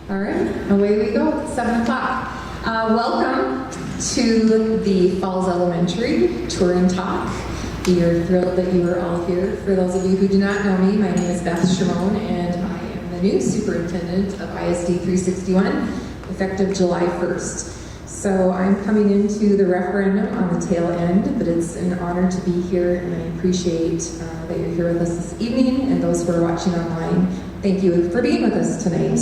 All right, away we go, 7 o'clock. Welcome to the Falls Elementary Tour and Talk. We are thrilled that you are all here. For those of you who do not know me, my name is Beth Shimon, and I am the new superintendent of ISD 361, effective July 1st. So I'm coming into the referendum on the tail end, but it's an honor to be here, and I appreciate that you're here with us this evening, and those who are watching online, thank you for being with us tonight.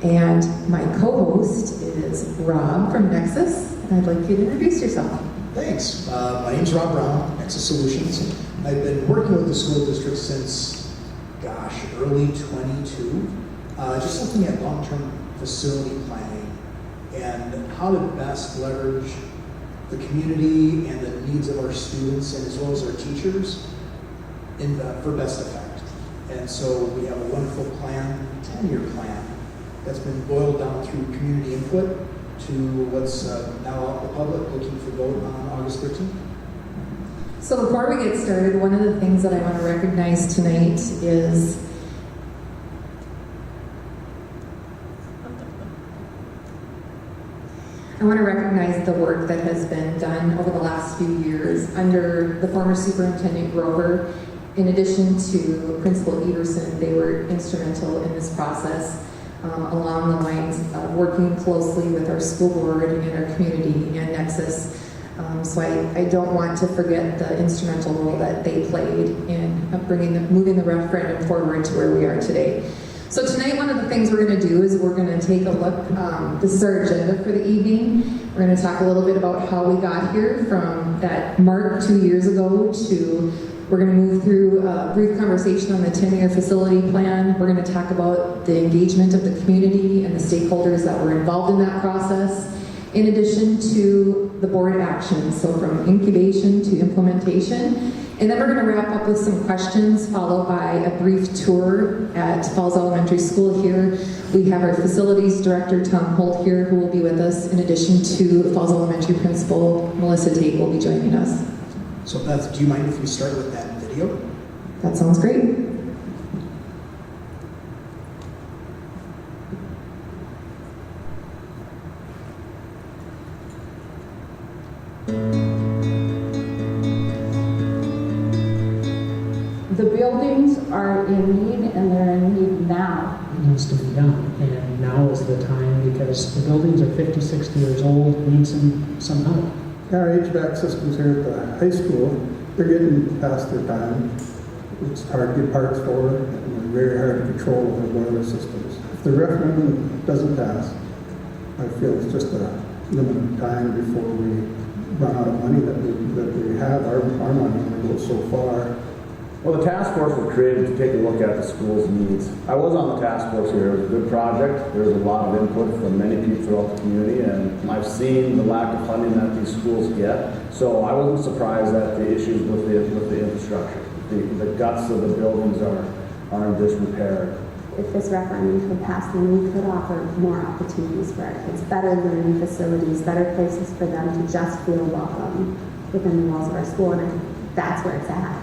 And my co-host is Rob from Nexus, and I'd like you to introduce yourself. Thanks. My name's Rob Brown, Nexus Solutions. I've been working with the school district since, early 22. Just looking at long-term facility planning and how to best leverage the community and the needs of our students and as well as our teachers for best effect. And so we have a wonderful plan, 10-year plan, that's been boiled down through community input to what's now out in the public, looking for vote on August 13th. So before we get started, one of the things that I want to recognize tonight is I want to recognize the work that has been done over the last few years under the former Superintendent Grover. In addition to Principal Everson, they were instrumental in this process. Along the lines of working closely with our school board and our community and Nexus. So I don't want to forget the instrumental role that they played in moving the referendum forward to where we are today. So tonight, one of the things we're going to do is we're going to take a look, this is our agenda for the evening. We're going to talk a little bit about how we got here from that mark 2 years ago to we're going to move through a brief conversation on the 10-year facility plan. We're going to talk about the engagement of the community and the stakeholders that were involved in that process, in addition to the board action, so from incubation to implementation. And then we're going to wrap up with some questions, followed by a brief tour at Falls Elementary School here. We have our facilities director, Tom Holt, here, who will be with us, in addition to Falls Elementary Principal Melissa Tate will be joining us. So Beth, do you mind if we start with that video? That sounds great. The buildings are in need, and they're in need now. It needs to be done, and now is the time because the buildings are 50, 60 years old, need some help. Our HVAC systems here at the high school, they're getting past their time. It's hard to get parts for, and they're very hard to control with the boiler systems. If the referendum doesn't pass, I feel it's just a limited time before we run out of money that we have. Our money only goes so far. Well, the task force was created to take a look at the school's needs. I was on the task force here. It was a good project. There was a lot of input from many people throughout the community, and I've seen the lack of funding that these schools get. So I wasn't surprised at the issues with the infrastructure. The guts of the buildings are in disrepair. If this referendum could pass, then we could offer more opportunities for our kids, better learning facilities, better places for them to just feel welcome within the walls of our school, and I think that's where it's at.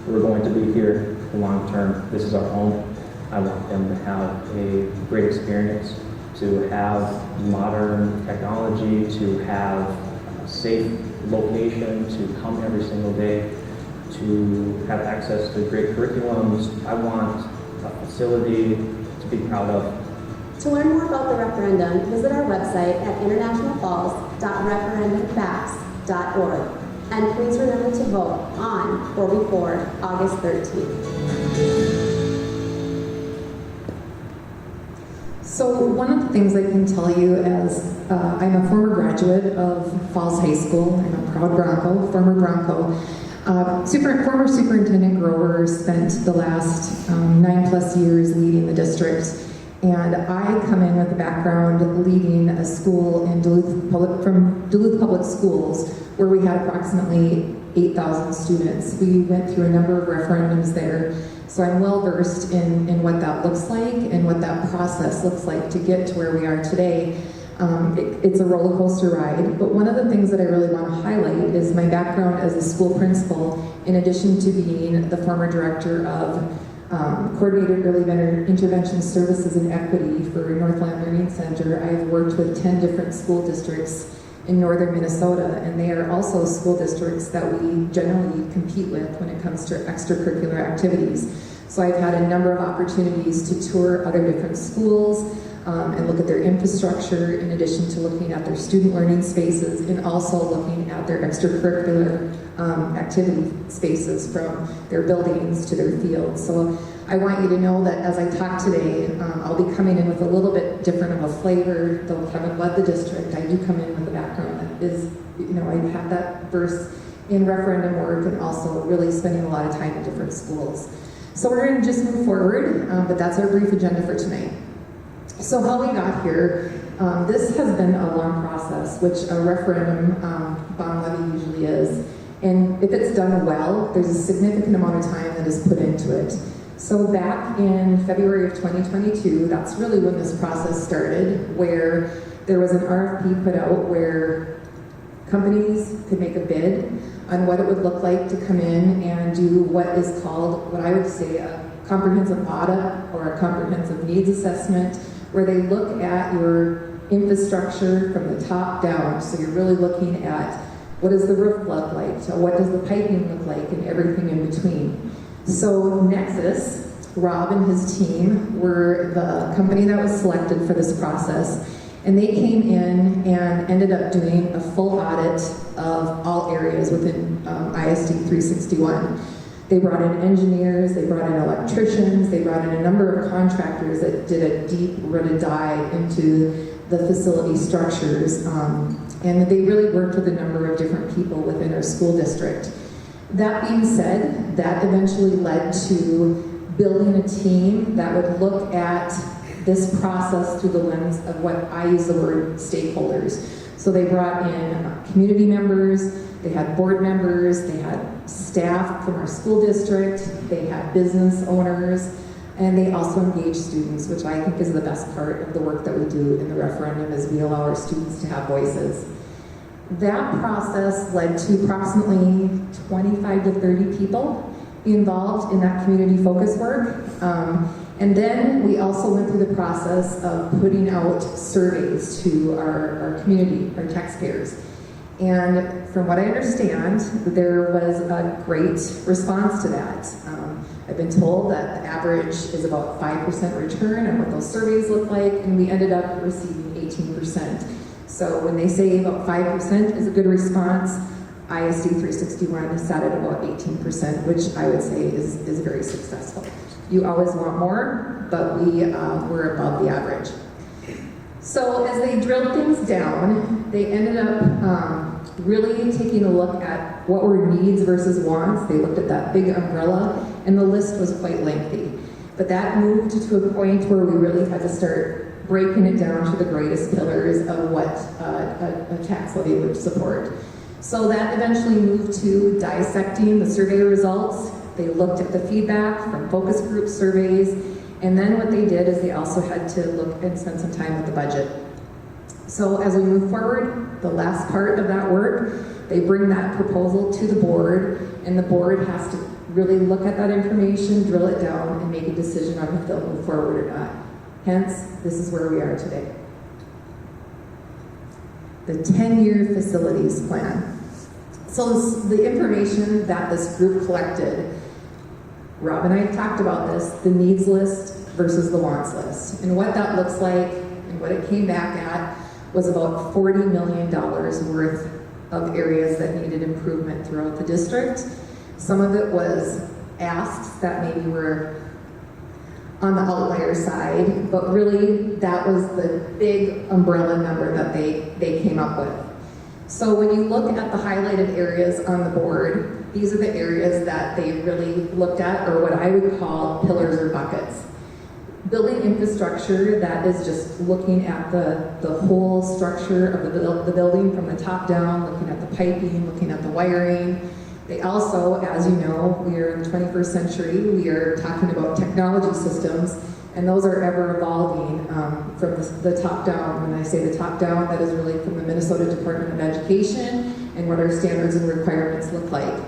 We're going to be here long term. This is our home. I want them to have a great experience, to have modern technology, to have a safe location, to come every single day, to have access to great curriculums. I want a facility to be proud of. To learn more about the referendum, visit our website at internationalfalls.referendumfacts.org. And please remember to vote on or before August 13th. So one of the things I can tell you as I'm a former graduate of Falls High School. I'm a proud Bronco, former Bronco. Former Superintendent Grover spent the last 9+ years leading the district. And I come in with a background leading a school in Duluth Public Schools, where we had approximately 8,000 students. We went through a number of referendums there, so I'm well versed in what that looks like and what that process looks like to get to where we are today. It's a roller coaster ride, but one of the things that I really want to highlight is my background as a school principal, in addition to being the former director of coordinated early intervention services and equity for Northland Learning Center. I've worked with 10 different school districts in northern Minnesota, and they are also school districts that we generally compete with when it comes to extracurricular activities. So I've had a number of opportunities to tour other different schools and look at their infrastructure, in addition to looking at their student learning spaces and also looking at their extracurricular activity spaces, from their buildings to their fields. So I want you to know that as I talk today, I'll be coming in with a little bit different of a flavor. Though Kevin led the district, I do come in with a background that is, I have that verse in referendum work and also really spending a lot of time in different schools. So we're going to just move forward, but that's our brief agenda for tonight. So how we got here, this has been a long process, which a referendum bond levy usually is. And if it's done well, there's a significant amount of time that is put into it. So back in February of 2022, that's really when this process started, where there was an RFP put out where companies could make a bid on what it would look like to come in and do what is called, what I would say, a comprehensive audit or a comprehensive needs assessment, where they look at your infrastructure from the top down. So you're really looking at what does the roof look like, so what does the piping look like, and everything in between. So Nexus, Rob and his team were the company that was selected for this process, and they came in and ended up doing a full audit of all areas within ISD 361. They brought in engineers, they brought in electricians, they brought in a number of contractors that did a deep-rooted dive into the facility structures, and they really worked with a number of different people within our school district. That being said, that eventually led to building a team that would look at this process through the lens of what I use the word stakeholders. So they brought in community members, they had board members, they had staff from our school district, they had business owners, and they also engaged students, which I think is the best part of the work that we do in the referendum, is we allow our students to have voices. That process led to approximately 25 to 30 people involved in that community focus work. And then we also went through the process of putting out surveys to our community, our taxpayers. And from what I understand, there was a great response to that. I've been told that the average is about 5% return on what those surveys look like, and we ended up receiving 18%. So when they say about 5% is a good response, ISD 361 sat at about 18%, which I would say is very successful. You always want more, but we were above the average. So as they drilled things down, they ended up really taking a look at what were needs versus wants. They looked at that big umbrella, and the list was quite lengthy. But that moved to a point where we really had to start breaking it down to the greatest pillars of what a tax levy would support. So that eventually moved to dissecting the survey results. They looked at the feedback from focus group surveys, and then what they did is they also had to look and spend some time with the budget. So as we move forward, the last part of that work, they bring that proposal to the board, and the board has to really look at that information, drill it down, and make a decision on if they'll move forward or not. Hence, this is where we are today. The 10-year facilities plan. So the information that this group collected, Rob and I have talked about this, the needs list versus the wants list. And what that looks like and what it came back at was about $40 million worth of areas that needed improvement throughout the district. Some of it was asks that maybe were on the outlier side, but really that was the big umbrella number that they came up with. So when you look at the highlighted areas on the board, these are the areas that they really looked at, or what I would call pillars or buckets. Building infrastructure, that is just looking at the whole structure of the building from the top down, looking at the piping, looking at the wiring. They also, as you know, we are in the 21st century, we are talking about technology systems, and those are ever evolving from the top down. When I say the top down, that is really from the Minnesota Department of Education and what our standards and requirements look like.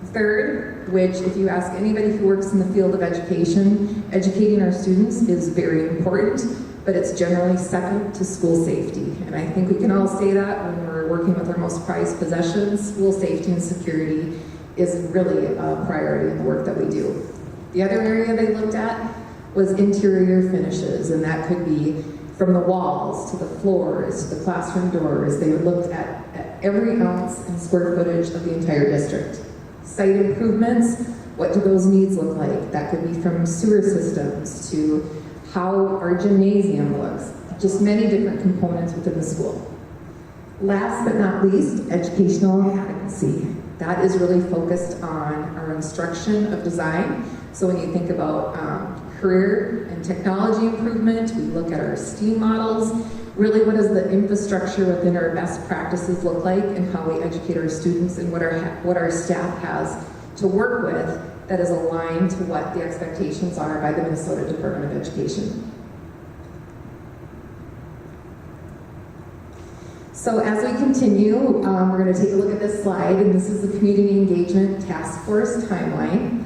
Third, which if you ask anybody who works in the field of education, educating our students is very important, but it's generally second to school safety. And I think we can all say that when we're working with our most prized possessions. School safety and security is really a priority in the work that we do. The other area they looked at was interior finishes, and that could be from the walls to the floors to the classroom doors. They looked at every ounce and square footage of the entire district. Site improvements, what do those needs look like? That could be from sewer systems to how our gymnasium looks, just many different components within the school. Last but not least, educational adequacy. That is really focused on our instruction of design. So when you think about career and technology improvement, we look at our STEAM models. Really, what does the infrastructure within our best practices look like, and how we educate our students, and what our staff has to work with that is aligned to what the expectations are by the Minnesota Department of Education. So as we continue, we're going to take a look at this slide, and this is the Community Engagement Task Force timeline.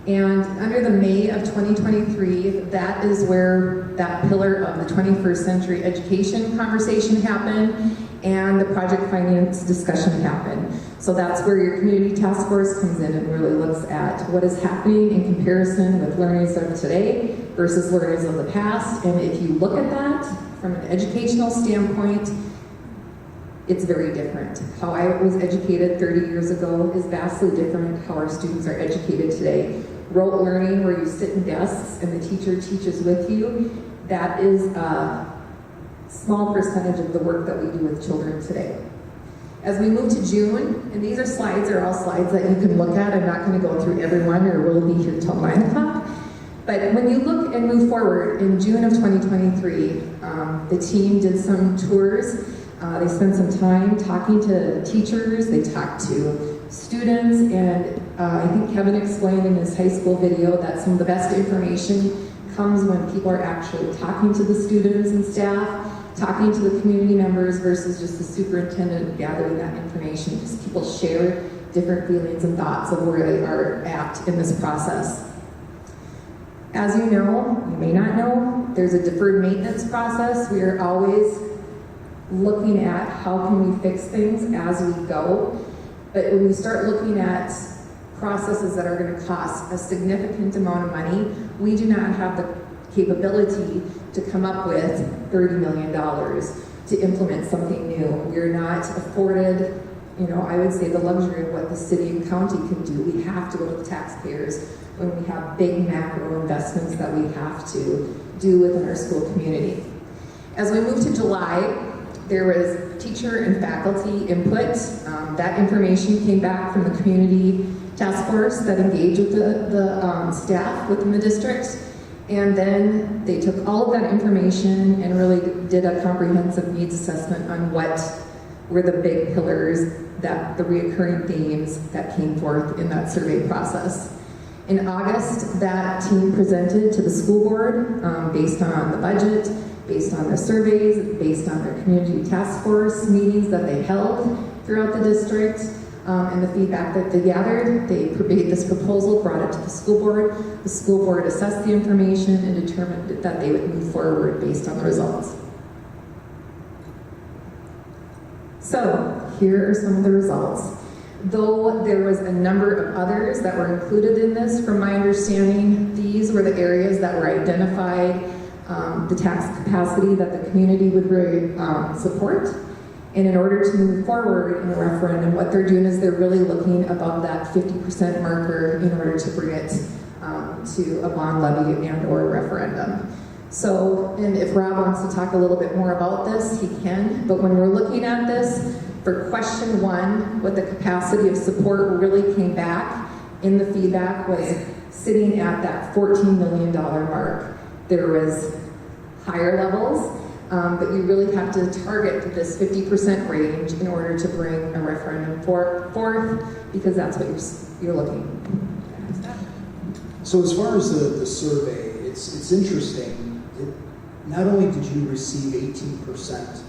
And under the May of 2023, that is where that pillar of the 21st century education conversation happened, and the project finance discussion happened. So that's where your community task force comes in and really looks at what is happening in comparison with learners of today versus learners of the past. And if you look at that from an educational standpoint, it's very different. How I was educated 30 years ago is vastly different how our students are educated today. Rote learning, where you sit in desks and the teacher teaches with you, that is a small percentage of the work that we do with children today. As we move to June, and these are all slides that you can look at. I'm not going to go through every one, or we'll be here till 9 o'clock. But when you look and move forward, in June of 2023, the team did some tours. They spent some time talking to teachers, they talked to students, and I think Kevin explained in his high school video that some of the best information comes when people are actually talking to the students and staff, talking to the community members versus just the superintendent gathering that information. Just people share different feelings and thoughts of where they are at in this process. As you know, you may not know, there's a deferred maintenance process. We are always looking at how can we fix things as we go. But when we start looking at processes that are going to cost a significant amount of money, we do not have the capability to come up with $30 million to implement something new. We're not afforded, I would say the luxury of what the city and county can do. We have to go to the taxpayers when we have big macro investments that we have to do within our school community. As we move to July, there was teacher and faculty input. That information came back from the community task force that engaged with the staff within the district. And then they took all of that information and really did a comprehensive needs assessment on what were the big pillars, that the reoccurring themes that came forth in that survey process. In August, that team presented to the school board based on the budget, based on their surveys, based on their community task force meetings that they held throughout the district, and the feedback that they gathered. They made this proposal, brought it to the school board. The school board assessed the information and determined that they would move forward based on the results. So here are some of the results. Though there was a number of others that were included in this, from my understanding, these were the areas that were identified, the tax capacity that the community would really support. And in order to move forward in a referendum, what they're doing is they're really looking above that 50% marker in order to bring it to a bond levy and or a referendum. So, and if Rob wants to talk a little bit more about this, he can. But when we're looking at this, for question 1, what the capacity of support really came back in the feedback was sitting at that $14 million mark. There was higher levels, but you really have to target this 50% range in order to bring a referendum forth, because that's what you're looking at. So as far as the survey, it's interesting. Not only did you receive 18%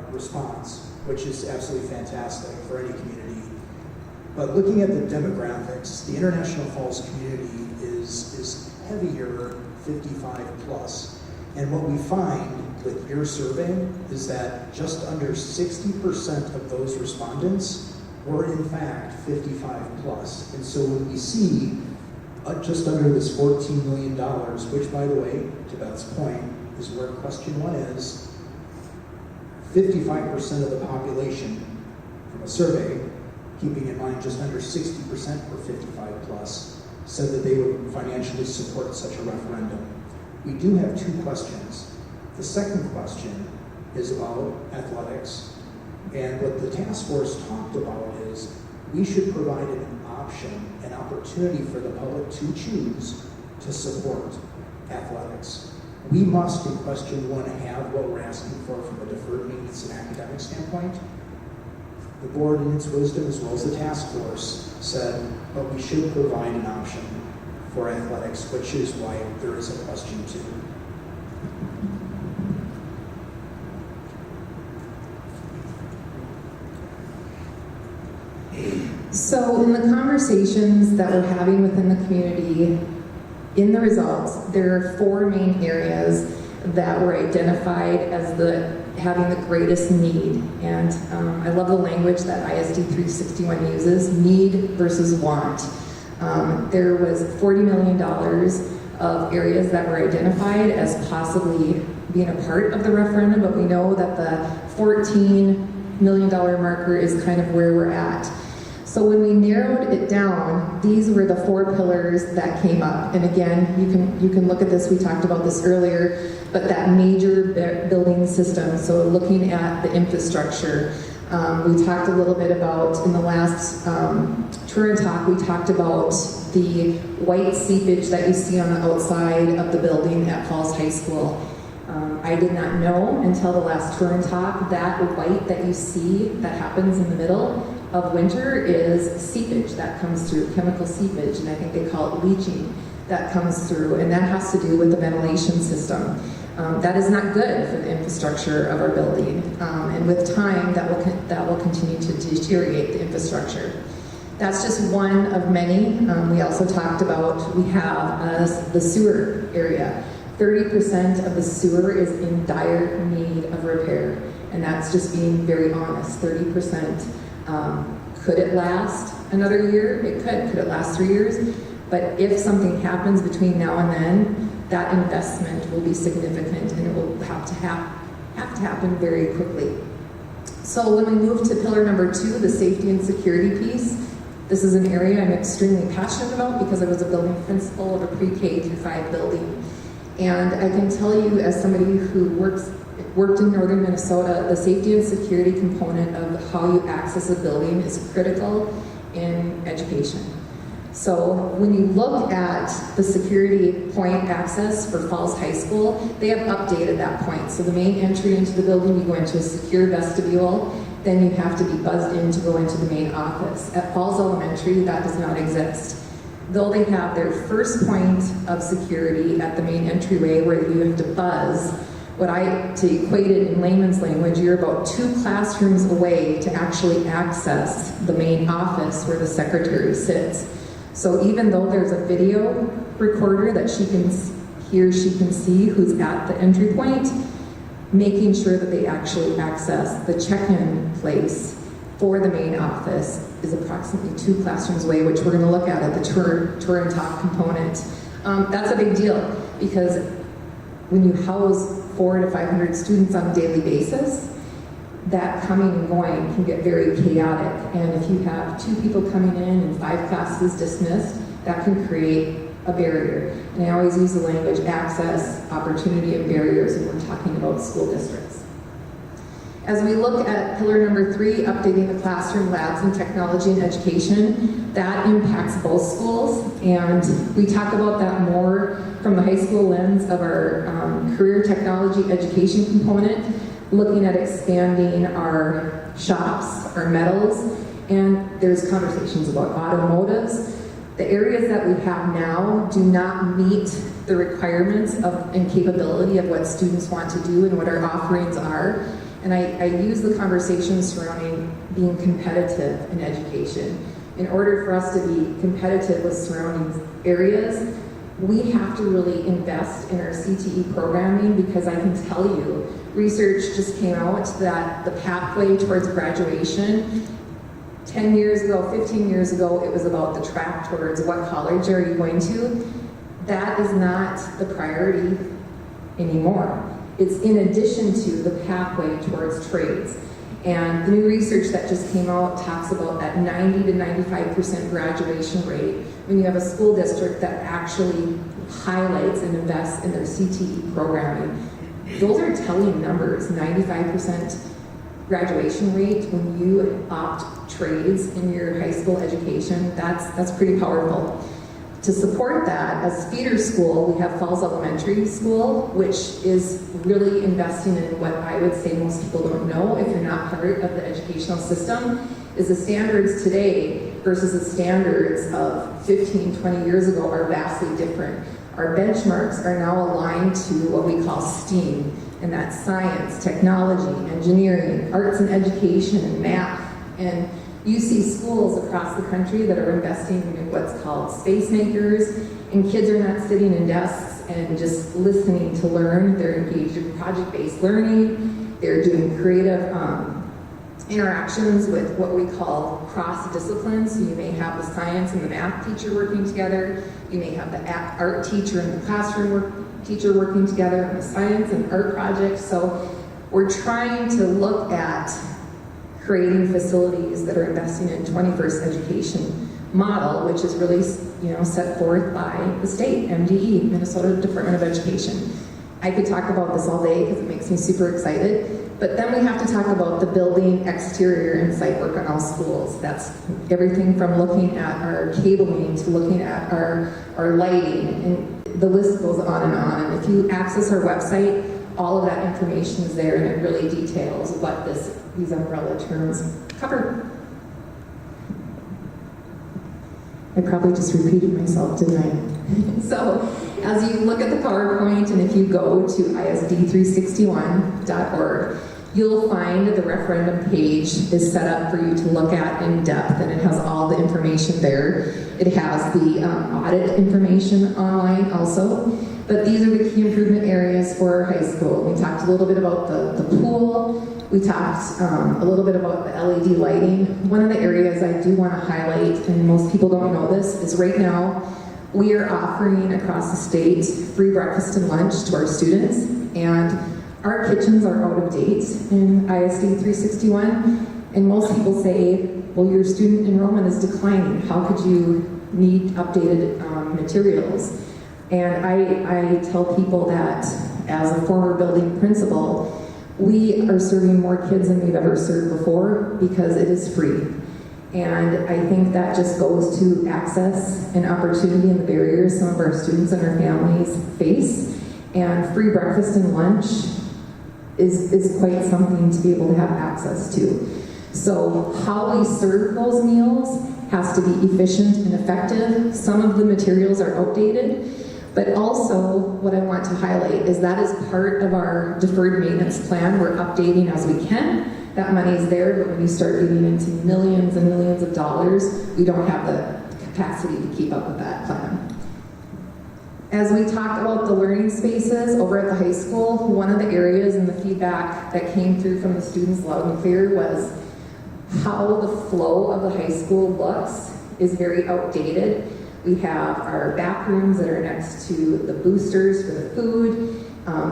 response, which is absolutely fantastic for any community, But looking at the demographics, the International Falls community is heavier 55 plus. And what we find with your survey is that just under 60% of those respondents were in fact 55 plus. And so when we see just under this $14 million, which by the way, to Beth's point, is where question one is, 55% of the population from a survey, keeping in mind just under 60% were 55 plus, said that they would financially support such a referendum. We do have two questions. The second question is about athletics. And what the task force talked about is we should provide an option, an opportunity for the public to choose to support athletics. We must, in question one, have what we're asking for from a deferred maintenance and academic standpoint. The board, in its wisdom, as well as the task force, said, but we should provide an option for athletics, which is why there is a question two. So in the conversations that we're having within the community, in the results, there are 4 main areas that were identified as having the greatest need. And I love the language that ISD 361 uses, need versus want. There was $40 million of areas that were identified as possibly being a part of the referendum, but we know that the $14 million marker is kind of where we're at. So when we narrowed it down, these were the 4 pillars that came up. And again, you can look at this, we talked about this earlier, but that major building system, so looking at the infrastructure. We talked a little bit about, in the last tour and talk, we talked about the white seepage that you see on the outside of the building at Falls High School. I did not know until the last tour and talk that white that you see that happens in the middle of winter is seepage that comes through, chemical seepage, and I think they call it leaching that comes through, and that has to do with the ventilation system. That is not good for the infrastructure of our building, and with time that will continue to deteriorate the infrastructure. That's just one of many. We also talked about, we have the sewer area. 30% of the sewer is in dire need of repair, and that's just being very honest, 30%. Could it last another year? It could. Could it last 3 years? But if something happens between now and then, that investment will be significant, and it will have to happen very quickly. So when we move to pillar number 2, the safety and security piece, this is an area I'm extremely passionate about because I was a building principal of a pre-K through 5 building. And I can tell you, as somebody who worked in northern Minnesota, the safety and security component of how you access a building is critical in education. So when you look at the security point access for Falls High School, they have updated that point. So the main entry into the building, you go into a secure vestibule, then you have to be buzzed in to go into the main office. At Falls Elementary, that does not exist. Though they have their first point of security at the main entryway where you have to buzz, to equate it in layman's language, you're about 2 classrooms away to actually access the main office where the secretary sits. So even though there's a video recorder that she can see who's at the entry point, making sure that they actually access the check-in place for the main office is approximately 2 classrooms away, which we're going to look at the tour and talk component. That's a big deal because when you house 400 to 500 students on a daily basis, that coming and going can get very chaotic. And if you have 2 people coming in and 5 classes dismissed, that can create a barrier. And I always use the language access, opportunity, and barriers when we're talking about school districts. As we look at pillar number 3, updating the classroom, labs, and technology and education, that impacts both schools. And we talk about that more from the high school lens of our career technology education component, looking at expanding our shops, our metals, and there's conversations about automotives. The areas that we have now do not meet the requirements and capability of what students want to do and what our offerings are. And I use the conversation surrounding being competitive in education. in order for us to be competitive with surrounding areas, we have to really invest in our CTE programming, because I can tell you, research just came out that the pathway towards graduation 10 years ago, 15 years ago, it was about the track towards what college are you going to. That is not the priority anymore. It's in addition to the pathway towards trades. And the new research that just came out talks about that 90 to 95% graduation rate when you have a school district that actually highlights and invests in their CTE programming. Those are telling numbers, 95% graduation rate when you opt trades in your high school education. That's pretty powerful. To support that, as feeder school, we have Falls Elementary School, which is really investing in what I would say most people don't know if you're not part of the educational system, is the standards today versus the standards of 15, 20 years ago are vastly different. Our benchmarks are now aligned to what we call STEAM, and that's science, technology, engineering, arts and education, and math. And you see schools across the country that are investing in what's called space makers, and kids are not sitting in desks and just listening to learn. They're engaged in project-based learning. They're doing creative interactions with what we call cross-disciplines. So you may have the science and the math teacher working together. You may have the art teacher and the classroom teacher working together on a science and art project. So we're trying to look at creating facilities that are investing in 21st education model, which is really, set forth by the state, MDE, Minnesota Department of Education. I could talk about this all day because it makes me super excited, but then we have to talk about the building exterior and site work on all schools. That's everything from looking at our cabling to looking at our lighting, and the list goes on and on. And if you access our website, all of that information is there, and it really details what these umbrella terms cover. I probably just repeated myself, didn't I? So, as you look at the PowerPoint, and if you go to ISD361.org, you'll find the referendum page is set up for you to look at in depth, and it has all the information there. It has the audit information online also. But these are the key improvement areas for high school. We talked a little bit about the pool. We talked a little bit about the LED lighting. One of the areas I do want to highlight, and most people don't know this, is right now we are offering across the state free breakfast and lunch to our students. And our kitchens are out of date in ISD 361. And most people say, well, your student enrollment is declining. How could you need updated materials? And I tell people that as a former building principal, we are serving more kids than we've ever served before because it is free. And I think that just goes to access and opportunity and the barriers some of our students and our families face. And free breakfast and lunch is quite something to be able to have access to. So how we serve those meals has to be efficient and effective. Some of the materials are outdated. But also, what I want to highlight is that is part of our deferred maintenance plan. We're updating as we can. That money is there, but when you start getting into millions and millions of dollars, we don't have the capacity to keep up with that plan. As we talk about the learning spaces over at the high school, one of the areas and the feedback that came through from the students loud and clear was how the flow of the high school looks is very outdated. We have our back rooms that are next to the boosters for the food,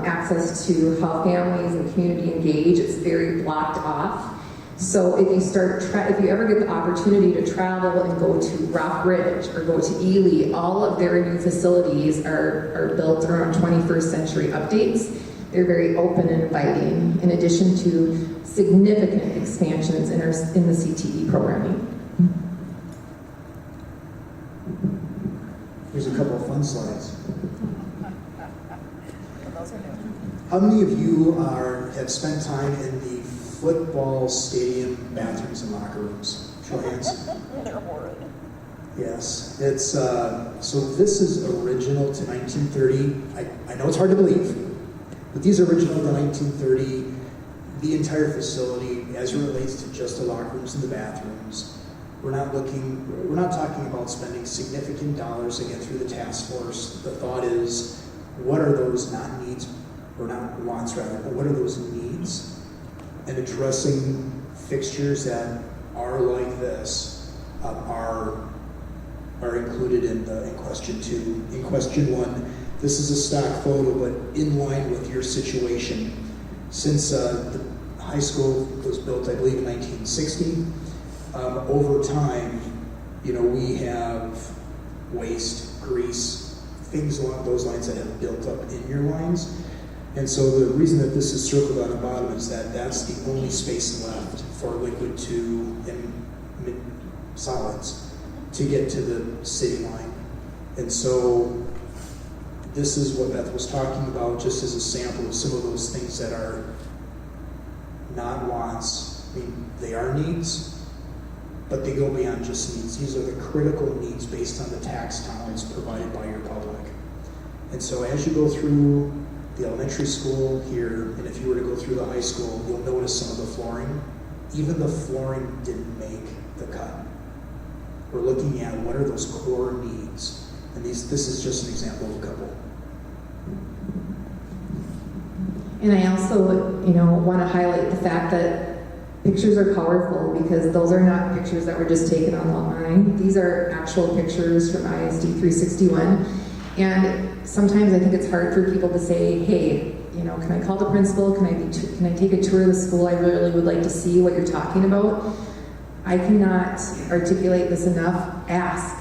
access to how families and community engage. It's very blocked off. So if you ever get the opportunity to travel and go to Rock Ridge or go to Ely, all of their new facilities are built around 21st century updates. They're very open and inviting, in addition to significant expansions in the CTE programming. Here's a couple of fun slides. How many of you have spent time in the football stadium bathrooms and locker rooms? Show of hands. They're horrid. Yes, it's so this is original to 1930. I know it's hard to believe, but these are original to 1930. The entire facility, as it relates to just the locker rooms and the bathrooms, We're not talking about spending significant dollars to get through the task force. The thought is, what are those not needs, or not wants rather, but what are those needs? And addressing fixtures that are like this are included in question 2. In question 1, this is a stock photo, but in line with your situation. Since the high school was built, I believe, in 1960, over time, we have waste, grease, things along those lines that have built up in your lines. And so the reason that this is circled on the bottom is that that's the only space left for liquid to solids to get to the city line. And so this is what Beth was talking about, just as a sample of some of those things that are not wants. I mean, they are needs, but they go beyond just needs. These are the critical needs based on the tax dollars provided by your public. And so as you go through the elementary school here, and if you were to go through the high school, you'll notice some of the flooring. Even the flooring didn't make the cut. We're looking at what are those core needs. And this is just an example of a couple. And I also, want to highlight the fact that pictures are powerful, because those are not pictures that were just taken online. These are actual pictures from ISD 361. And sometimes I think it's hard for people to say, hey, can I call the principal? Can I take a tour of the school? I really would like to see what you're talking about. I cannot articulate this enough. Ask.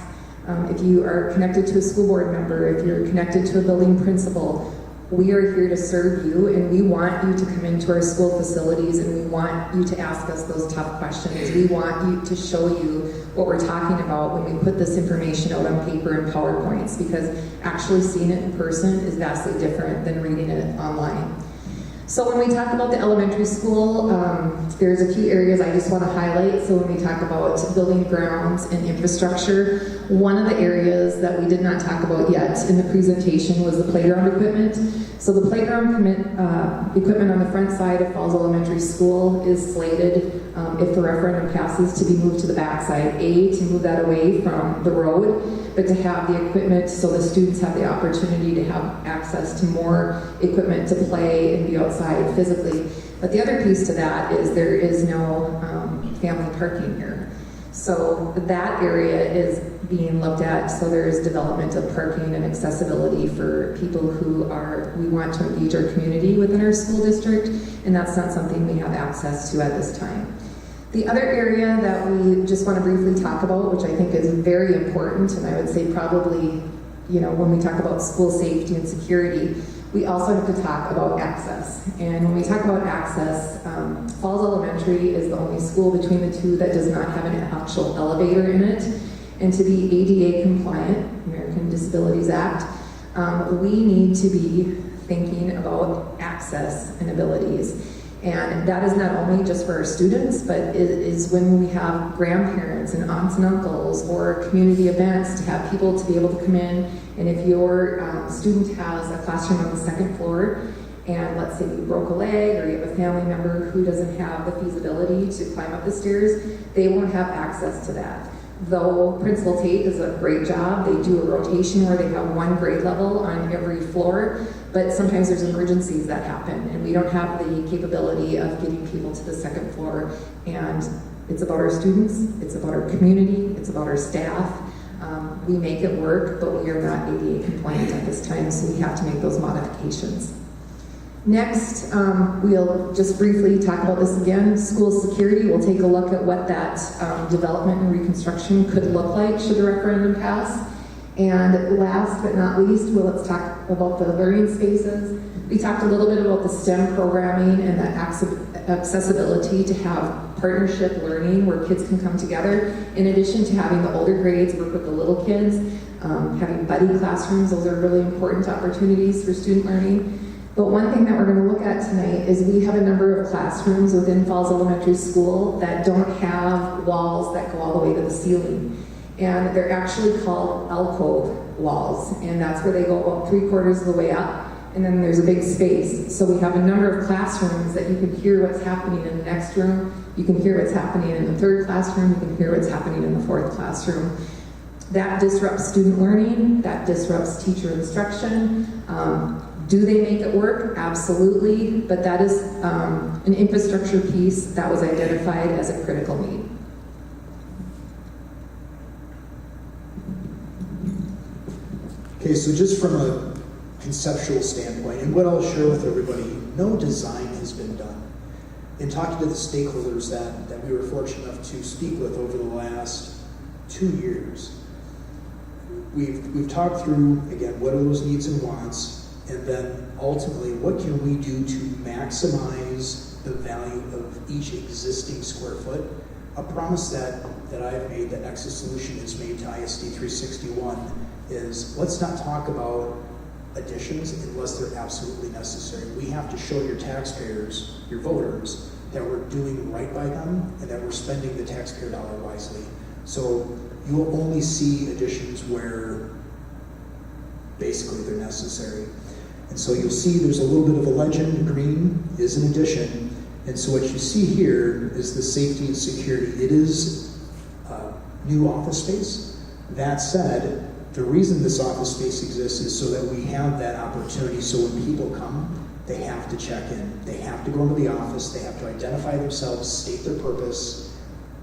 If you are connected to a school board member, if you're connected to a building principal, we are here to serve you, and we want you to come into our school facilities, and we want you to ask us those tough questions. We want you to show you what we're talking about when we put this information out on paper and PowerPoints, because actually seeing it in person is vastly different than reading it online. So when we talk about the elementary school, there's a few areas I just want to highlight. So when we talk about building grounds and infrastructure, one of the areas that we did not talk about yet in the presentation was the playground equipment. So the playground equipment on the front side of Falls Elementary School is slated, if the referendum passes, to be moved to the back side. To move that away from the road, but to have the equipment so the students have the opportunity to have access to more equipment to play and be outside physically. But the other piece to that is there is no family parking here. So that area is being looked at, so there's development of parking and accessibility for people who we want to engage our community within our school district, and that's not something we have access to at this time. The other area that we just want to briefly talk about, which I think is very important, and I would say probably, when we talk about school safety and security, we also have to talk about access. And when we talk about access, Falls Elementary is the only school between the two that does not have an actual elevator in it. And to be ADA compliant, American Disabilities Act, we need to be thinking about access and abilities. And that is not only just for our students, but it is when we have grandparents and aunts and uncles or community events, to have people to be able to come in. And if your student has a classroom on the second floor, and let's say you broke a leg, or you have a family member who doesn't have the feasibility to climb up the stairs, they won't have access to that. Though Principal Tate does a great job, they do a rotation where they have one grade level on every floor, but sometimes there's emergencies that happen, and we don't have the capability of getting people to the second floor. And it's about our students, it's about our community, it's about our staff. We make it work, but we are not ADA compliant at this time, so we have to make those modifications. Next, we'll just briefly talk about this again. School security, we'll take a look at what that development and reconstruction could look like should the referendum pass. And last but not least, let's talk about the learning spaces. We talked a little bit about the STEM programming and the accessibility to have partnership learning where kids can come together. In addition to having the older grades work with the little kids, having buddy classrooms, those are really important opportunities for student learning. But one thing that we're going to look at tonight is we have a number of classrooms within Falls Elementary School that don't have walls that go all the way to the ceiling. And they're actually called alcove walls, and that's where they go about 3/4 of the way up, and then there's a big space. So we have a number of classrooms that you can hear what's happening in the next room, you can hear what's happening in the third classroom, you can hear what's happening in the fourth classroom. That disrupts student learning, that disrupts teacher instruction. Do they make it work? Absolutely, but that is an infrastructure piece that was identified as a critical need. Okay, so just from a conceptual standpoint, and what I'll share with everybody, no design has been done. In talking to the stakeholders that we were fortunate enough to speak with over the last 2 years, we've talked through, again, what are those needs and wants, and then ultimately, what can we do to maximize the value of each existing square foot? A promise that I've made, that Nexus Solution has made to ISD 361, is let's not talk about additions unless they're absolutely necessary. We have to show your taxpayers, your voters, that we're doing right by them and that we're spending the taxpayer dollar wisely. So you will only see additions where basically they're necessary. And so you'll see there's a little bit of a legend. Green is an addition. And so what you see here is the safety and security. It is new office space. That said, the reason this office space exists is so that we have that opportunity, so when people come, they have to check in. They have to go into the office, they have to identify themselves, state their purpose,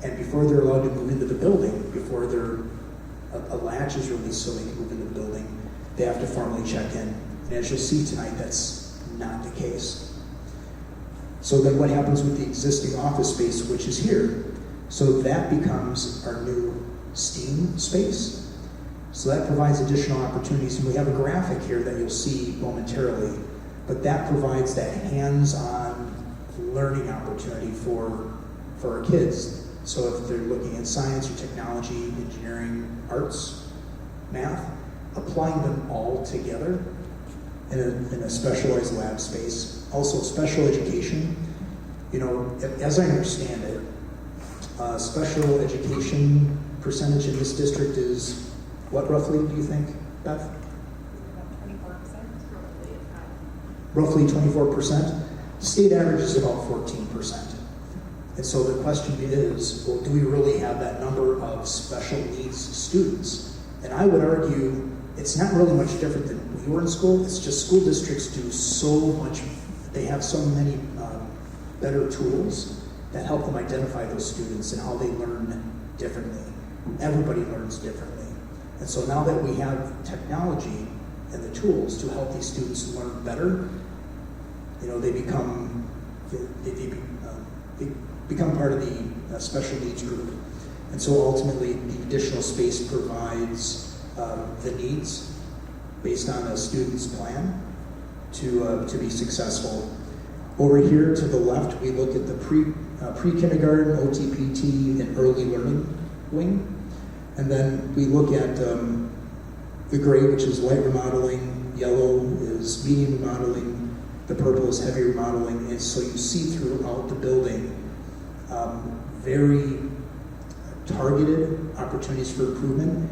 and before they're allowed to move into the building, before a latch is released so they can move into the building, they have to formally check in. And as you'll see tonight, that's not the case. So then what happens with the existing office space, which is here? So that becomes our new STEAM space. So that provides additional opportunities, and we have a graphic here that you'll see momentarily, but that provides that hands-on learning opportunity for our kids. So if they're looking at science or technology, engineering, arts, math, applying them all together in a specialized lab space. Also special education, you know, as I understand it, special education percentage in this district is what roughly, do you think, Beth? About 24%. Roughly 24%. State average is about 14%. And so the question is, well, do we really have that number of special needs students? And I would argue it's not really much different than when you were in school. It's just school districts do so much, they have so many better tools that help them identify those students and how they learn differently. Everybody learns differently. And so now that we have technology and the tools to help these students learn better, you know, they become part of the special needs group. And so ultimately, the additional space provides the needs based on a student's plan to be successful. Over here to the left, we look at the pre-kindergarten, OTPT, and early learning wing. And then we look at the gray, which is light remodeling, yellow is medium remodeling, the purple is heavy remodeling. And so you see throughout the building very targeted opportunities for improvement.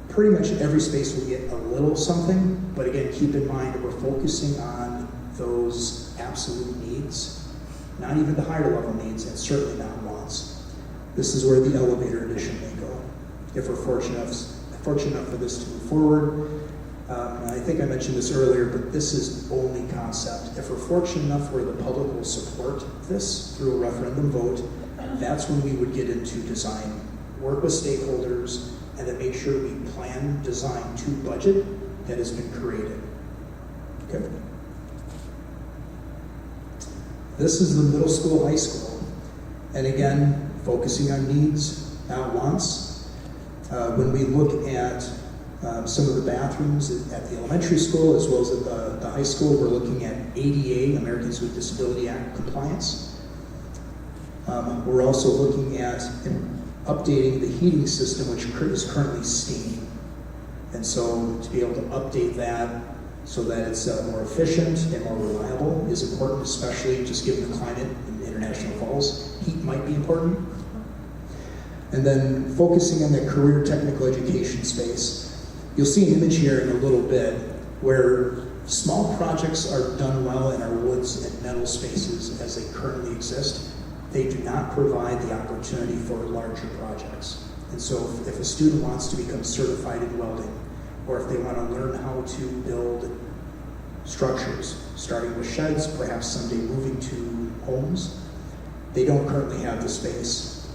Pretty much every space will get a little something, but again, keep in mind we're focusing on those absolute needs, not even the higher level needs, and certainly not wants. This is where the elevator addition may go, if we're fortunate enough for this to move forward. I think I mentioned this earlier, but this is only concept. If we're fortunate enough where the public will support this through a referendum vote, that's when we would get into design, work with stakeholders, and then make sure we plan design to budget that has been created. Okay. This is the middle school, high school. And again, focusing on needs, not wants. When we look at some of the bathrooms at the elementary school as well as at the high school, we're looking at ADA, Americans with Disability Act compliance. We're also looking at updating the heating system, which is currently steam. And so to be able to update that so that it's more efficient and more reliable is important, especially just given the climate in International Falls. Heat might be important. And then focusing on the career technical education space. You'll see an image here in a little bit where Small projects are done well in our woods and metal spaces as they currently exist. They do not provide the opportunity for larger projects. And so if a student wants to become certified in welding, or if they want to learn how to build structures, starting with sheds, perhaps someday moving to homes, they don't currently have the space.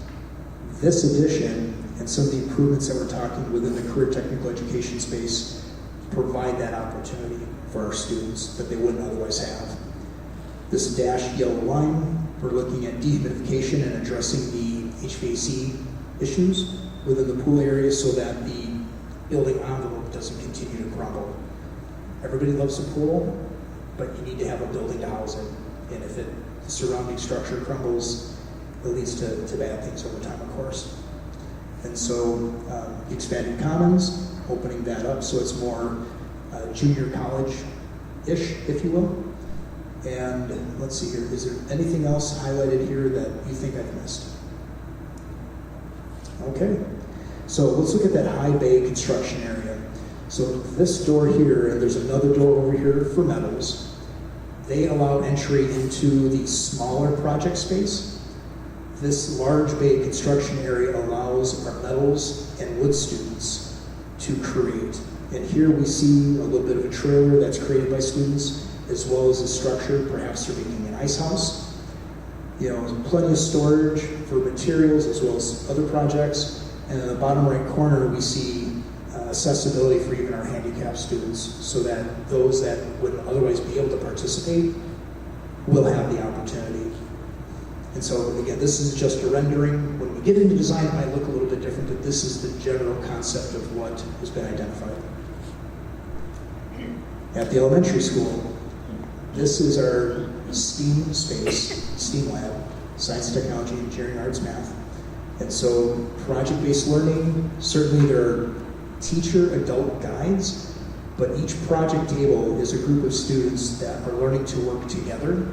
This addition and some of the improvements that we're talking within the career technical education space provide that opportunity for our students that they wouldn't otherwise have. This dashed yellow line, we're looking at dehumidification and addressing the HVAC issues within the pool area so that the building envelope doesn't continue to crumble. Everybody loves a pool, but you need to have a building to house it. And if the surrounding structure crumbles, it leads to bad things over time, of course. And so the expanded commons, opening that up so it's more junior college-ish, if you will. And let's see here, is there anything else highlighted here that you think I've missed? Okay, so let's look at that high bay construction area. So this door here, and there's another door over here for metals. They allow entry into the smaller project space. This large bay construction area allows our metals and wood students to create. And here we see a little bit of a trailer that's created by students, as well as a structure, perhaps they're making an ice house. You know, plenty of storage for materials as well as other projects. And in the bottom right corner, we see accessibility for even our handicapped students so that those that wouldn't otherwise be able to participate will have the opportunity. And so again, this is just a rendering. When we get into design, it might look a little bit different, but this is the general concept of what has been identified. At the elementary school, this is our STEAM space, STEAM lab, science, technology, engineering, arts, math. And so project-based learning, certainly there are teacher adult guides, but each project table is a group of students that are learning to work together.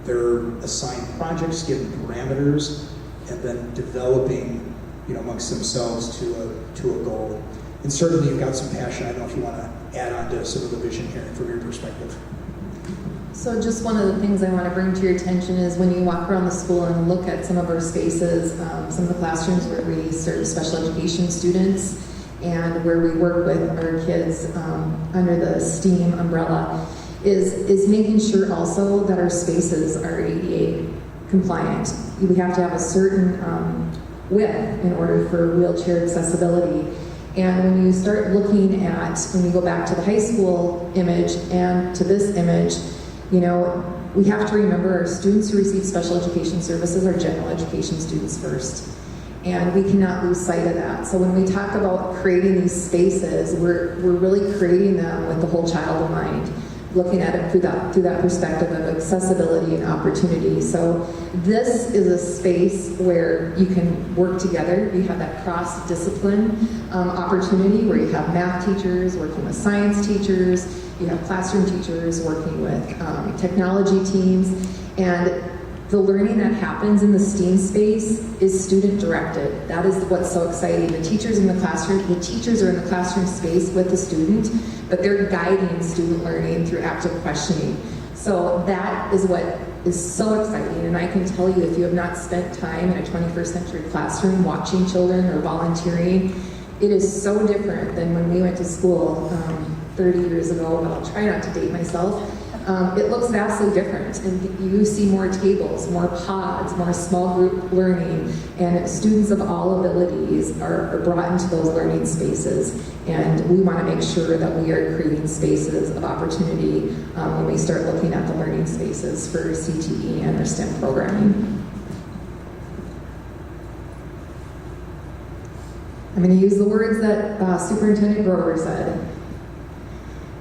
They're assigned projects, given parameters, and then developing, amongst themselves to a goal. And certainly you've got some passion. I don't know if you want to add on to some of the vision here from your perspective. So just one of the things I want to bring to your attention is when you walk around the school and look at some of our spaces, some of the classrooms where we serve special education students and where we work with our kids under the STEAM umbrella, is making sure also that our spaces are ADA compliant. We have to have a certain width in order for wheelchair accessibility. And when you start looking at, when you go back to the high school image and to this image, we have to remember our students who receive special education services are general education students first. And we cannot lose sight of that. So when we talk about creating these spaces, we're really creating them with the whole child in mind, looking at it through that perspective of accessibility and opportunity. So this is a space where you can work together. You have that cross-discipline opportunity where you have math teachers working with science teachers, you have classroom teachers working with technology teams, and the learning that happens in the STEAM space is student-directed. That is what's so exciting. The teachers in the classroom, the teachers are in the classroom space with the student, but they're guiding student learning through active questioning. So that is what is so exciting, and I can tell you if you have not spent time in a 21st century classroom watching children or volunteering, it is so different than when we went to school 30 years ago, but I'll try not to date myself. It looks vastly different, and you see more tables, more pods, more small group learning, and students of all abilities are brought into those learning spaces. And we want to make sure that we are creating spaces of opportunity when we start looking at the learning spaces for CTE and our STEM programming. I'm going to use the words that Superintendent Grover said.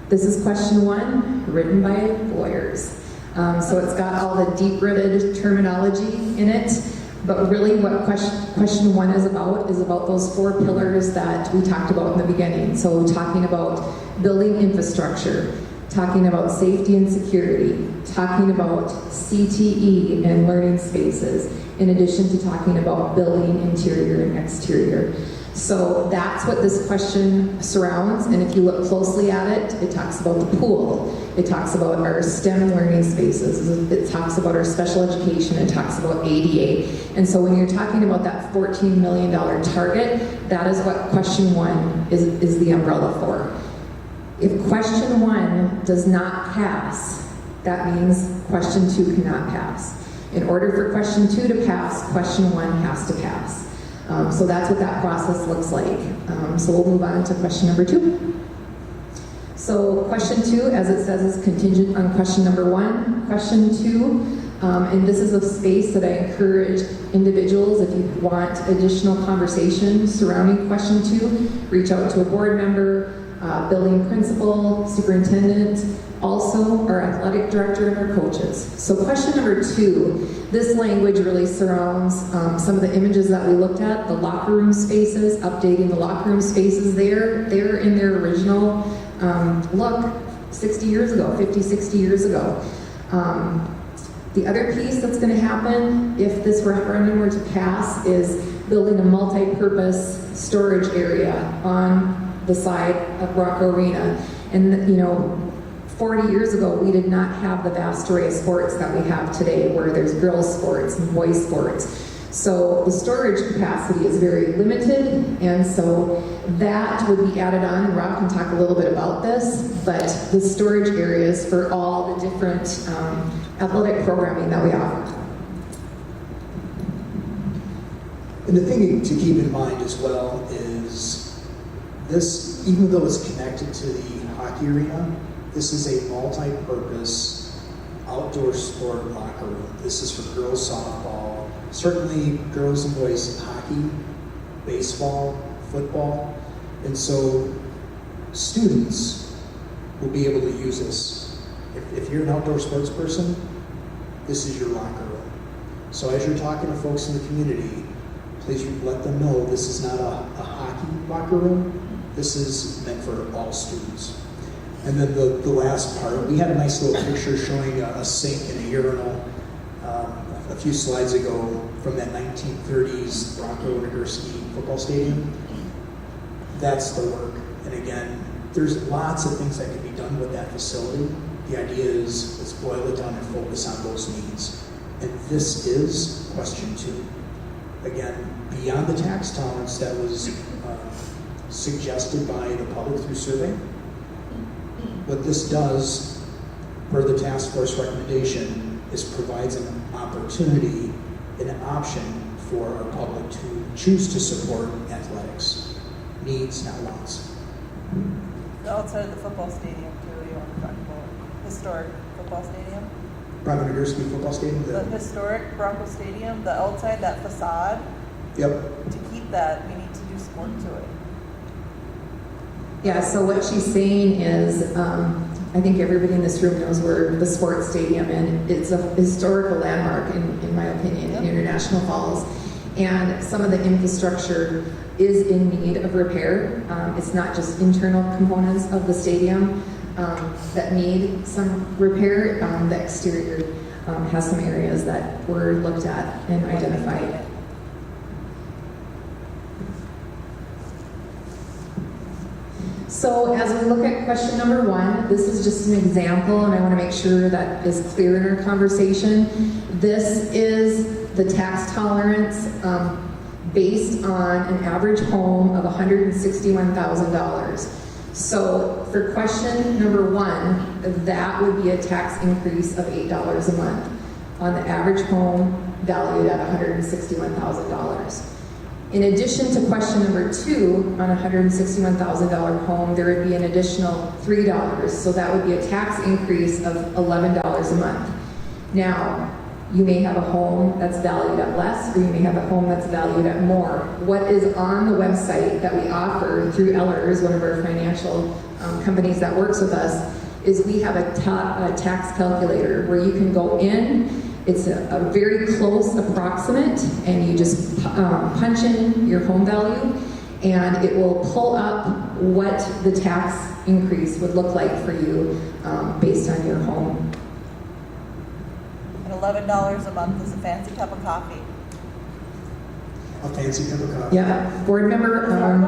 This is question 1, written by lawyers. So it's got all the deep-rooted terminology in it, but really what question 1 is about those 4 pillars that we talked about in the beginning. So talking about building infrastructure, talking about safety and security, talking about CTE and learning spaces, in addition to talking about building interior and exterior. So that's what this question surrounds, and if you look closely at it, it talks about the pool, it talks about our STEM learning spaces, it talks about our special education, it talks about ADA. And so when you're talking about that $14 million target, that is what question 1 is the umbrella for. If question 1 does not pass, that means question 2 cannot pass. In order for question 2 to pass, question 1 has to pass. So that's what that process looks like. So we'll move on to question number 2. So question 2, as it says, is contingent on question number 1. Question 2, and this is a space that I encourage individuals, if you want additional conversation surrounding question 2, reach out to a board member, building principal, superintendent, also our athletic director and our coaches. So question number 2, this language really surrounds some of the images that we looked at, the locker room spaces, updating the locker room spaces there. They're in their original look 60 years ago, 50, 60 years ago. The other piece that's going to happen if this referendum were to pass is building a multi-purpose storage area on the side of Rock Arena. And 40 years ago, we did not have the vast array of sports that we have today, where there's girls' sports and boys' sports. So the storage capacity is very limited, and so that would be added on, and Rob can talk a little bit about this, but the storage areas for all the different athletic programming that we offer. And the thing to keep in mind as well is this, even though it's connected to the hockey arena, this is a multi-purpose outdoor sport locker room. This is for girls softball, certainly girls and boys hockey, baseball, football. And so students will be able to use this. If you're an outdoor sports person, this is your locker room. So as you're talking to folks in the community, please let them know this is not a hockey locker room. This is meant for all students. And then the last part, we had a nice little picture showing a sink and a urinal a few slides ago from that 1930s Bronco Nagurski football stadium. That's the work. And again, there's lots of things that can be done with that facility. The idea is let's boil it down and focus on those needs. And this is question 2. Again, beyond the tax tolerance that was suggested by the public through survey, what this does, per the task force recommendation, is provides an opportunity, an option for our public to choose to support athletics. Needs, not wants. Outside of the football stadium too, you want to talk about historic football stadium? Bronco Nagurski football stadium? The historic Bronco Stadium, the outside, that facade, Yep. to keep that, we need to do sport to it. Yeah, so what she's saying is, I think everybody in this room knows where the sports stadium, and it's a historical landmark, in my opinion, in International Falls. And some of the infrastructure is in need of repair. It's not just internal components of the stadium that need some repair. The exterior has some areas that were looked at and identified. So as we look at question number 1, this is just an example, and I want to make sure that is clear in our conversation. This is the tax tolerance based on an average home of $161,000. So for question number 1, that would be a tax increase of $8 a month on the average home valued at $161,000. In addition to question number 2, on a $161,000 home, there would be an additional $3. So that would be a tax increase of $11 a month. Now, you may have a home that's valued at less, or you may have a home that's valued at more. What is on the website that we offer through Ellers, one of our financial companies that works with us, is we have a tax calculator where you can go in. It's a very close approximate, and you just punch in your home value, and it will pull up what the tax increase would look like for you based on your home. And $11 a month is a fancy cup of coffee. A fancy cup of coffee. Yeah, board member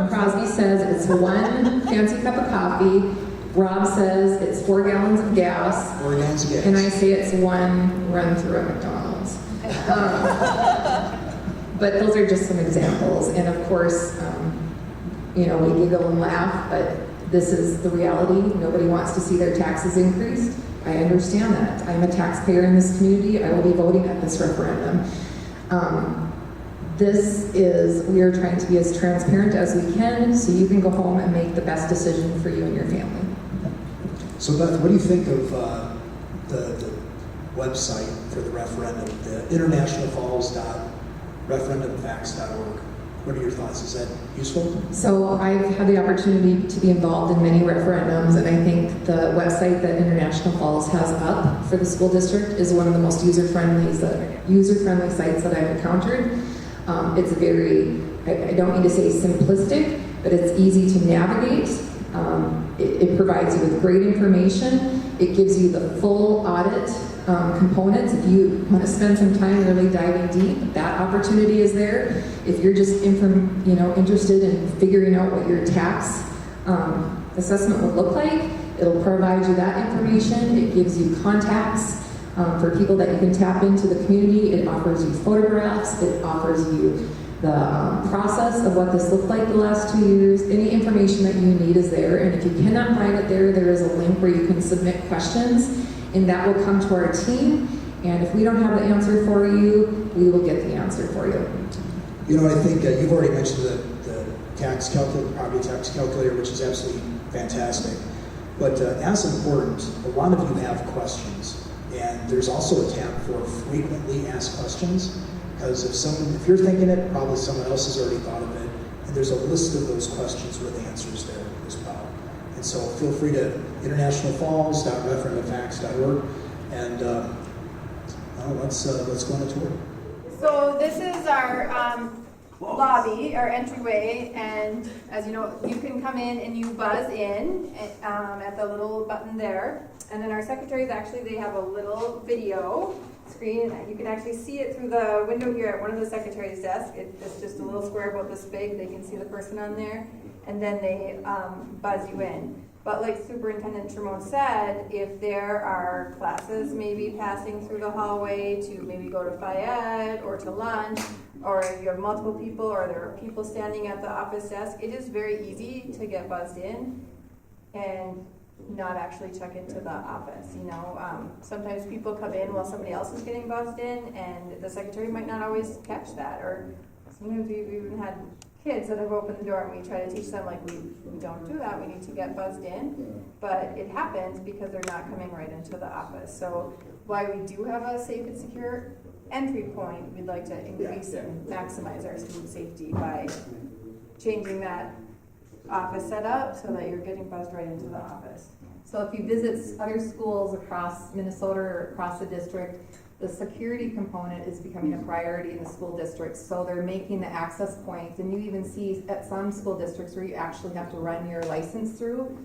Crosby says it's 1 fancy cup of coffee. Rob says it's 4 gallons of gas. 4 gallons of gas. And I say it's 1 run through at McDonald's. But those are just some examples. And of course, we giggle and laugh, but this is the reality. Nobody wants to see their taxes increased. I understand that. I'm a taxpayer in this community. I will be voting at this referendum. We are trying to be as transparent as we can so you can go home and make the best decision for you and your family. So Beth, what do you think of the website for the referendum, the internationalfalls.referendumfacts.org? What are your thoughts? Is that useful? So I've had the opportunity to be involved in many referendums, and I think the website that International Falls has up for the school district is one of the most user-friendly sites that I've encountered. It's very, I don't mean to say simplistic, but it's easy to navigate. It provides you with great information. It gives you the full audit components. If you want to spend some time really diving deep, that opportunity is there. If you're just interested in figuring out what your tax assessment will look like, it'll provide you that information. It gives you contacts for people that you can tap into the community. It offers you photographs. It offers you the process of what this looked like the last 2 years. Any information that you need is there, and if you cannot find it there, there is a link where you can submit questions, and that will come to our team, and if we don't have the answer for you, we will get the answer for you. I think you've already mentioned the tax calculator, property tax calculator, which is absolutely fantastic, but as important, a lot of you have questions, and there's also a tab for frequently asked questions. Because if you're thinking it, probably someone else has already thought of it, and there's a list of those questions with answers there as well. And so feel free to internationalfalls.referendumfacts.org, and let's go on a tour. So this is our lobby, our entryway, and as you know, you can come in and you buzz in at the little button there. And then our secretaries they have a little video screen, and you can actually see it through the window here at one of the secretaries' desk. It's just a little square about this big. They can see the person on there, and then they buzz you in. But like Superintendent Tremont said, if there are classes maybe passing through the hallway to maybe go to Fayette or to lunch, or if you have multiple people or there are people standing at the office desk, it is very easy to get buzzed in and not actually check into the office. Sometimes people come in while somebody else is getting buzzed in, and the secretary might not always catch that. Or sometimes we've even had kids that have opened the door and we try to teach them, we don't do that, we need to get buzzed in. But it happens because they're not coming right into the office. So while we do have a safe and secure entry point, we'd like to increase and maximize our student safety by changing that office setup so that you're getting buzzed right into the office. So if you visit other schools across Minnesota or across the district, the security component is becoming a priority in the school districts. So they're making the access points, and you even see at some school districts where you actually have to run your license through,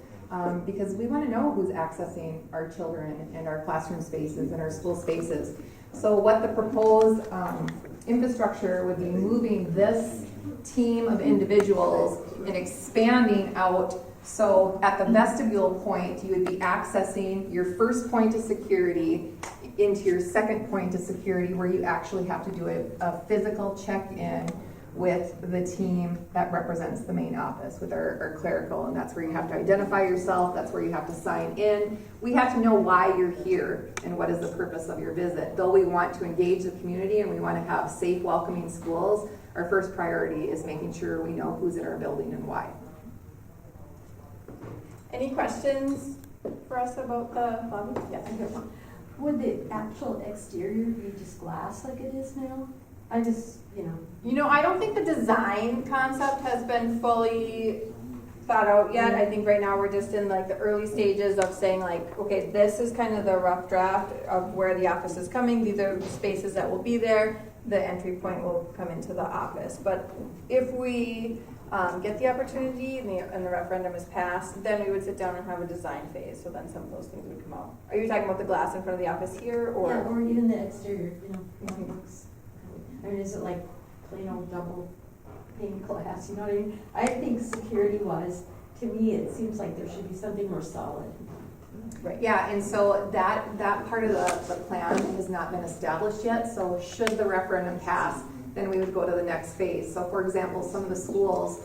because we want to know who's accessing our children and our classroom spaces and our school spaces. So what the proposed infrastructure would be moving this team of individuals and expanding out. So at the vestibule point, you would be accessing your first point of security into your second point of security, where you actually have to do a physical check-in with the team that represents the main office, with our clerical, and that's where you have to identify yourself, that's where you have to sign in. We have to know why you're here and what is the purpose of your visit. Though we want to engage the community and we want to have safe, welcoming schools, our first priority is making sure we know who's in our building and why. Any questions for us about the lobby? Yes. Would the actual exterior be just glass like it is now? I don't think the design concept has been fully thought out yet. I think right now we're just in the early stages of saying okay, this is kind of the rough draft of where the office is coming. These are the spaces that will be there. The entry point will come into the office. But if we get the opportunity and the referendum is passed, then we would sit down and have a design phase. So then some of those things would come out. Are you talking about the glass in front of the office here, or? Yeah, or even the exterior, looks. Is it plain old double pane glass, you know what I mean? I think security-wise, to me, it seems like there should be something more solid. Right, yeah, and so that part of the plan has not been established yet, so should the referendum pass, then we would go to the next phase. So for example, some of the school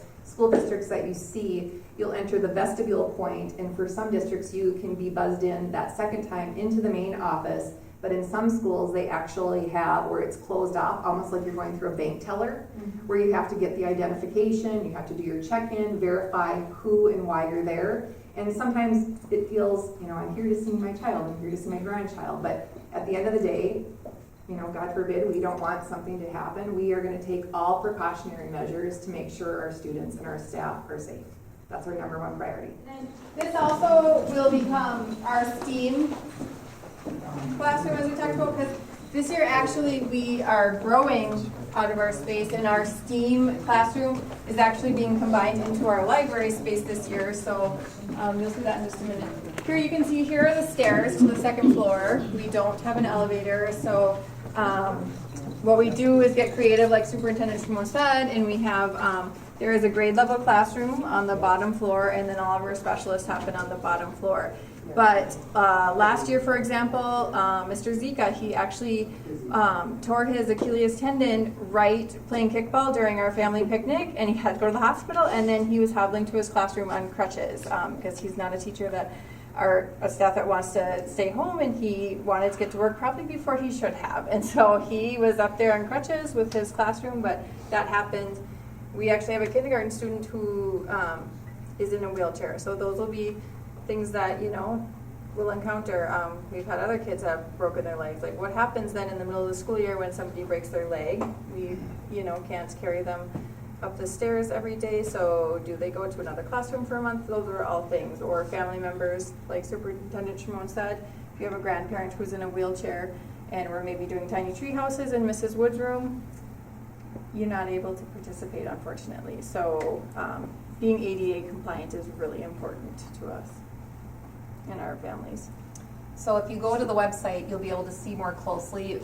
districts that you see, you'll enter the vestibule point, and for some districts you can be buzzed in that second time into the main office, but in some schools they actually have where it's closed off, almost like you're going through a bank teller, where you have to get the identification, you have to do your check-in, verify who and why you're there. And sometimes it feels, I'm here to see my child, I'm here to see my grandchild, but at the end of the day, God forbid, we don't want something to happen. We are going to take all precautionary measures to make sure our students and our staff are safe. That's our number one priority. And this also will become our STEAM classroom, as we talked about, because this year actually we are growing out of our space, and our STEAM classroom is actually being combined into our library space this year. So you'll see that in just a minute. Here you can see, here are the stairs to the second floor. We don't have an elevator, so what we do is get creative, like Superintendent Shimo said, and we have, there is a grade level classroom on the bottom floor, and then all of our specialists happen on the bottom floor. But last year, for example, Mr. Zika, he actually tore his Achilles tendon playing kickball during our family picnic, and he had to go to the hospital, and then he was hobbling to his classroom on crutches because he's not a teacher a staff that wants to stay home, and he wanted to get to work probably before he should have. And so he was up there on crutches with his classroom, but that happened. We actually have a kindergarten student who is in a wheelchair, so those will be things that, we'll encounter. We've had other kids that have broken their legs. Like, what happens then in the middle of the school year when somebody breaks their leg? We, can't carry them up the stairs every day, so do they go to another classroom for a month? Those are all things. Or family members, like Superintendent Shimon said, if you have a grandparent who's in a wheelchair and we're maybe doing tiny tree houses in Mrs. Wood's room, you're not able to participate, unfortunately. So being ADA compliant is really important to us and our families. So if you go to the website, you'll be able to see more closely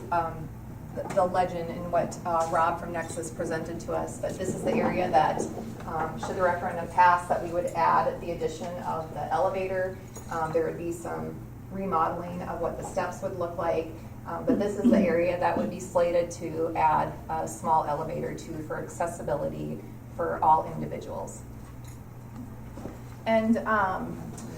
the legend and what Rob from Nexus presented to us. But this is the area that, should the referendum pass, that we would add the addition of the elevator. There would be some remodeling of what the steps would look like. But this is the area that would be slated to add a small elevator to for accessibility for all individuals. And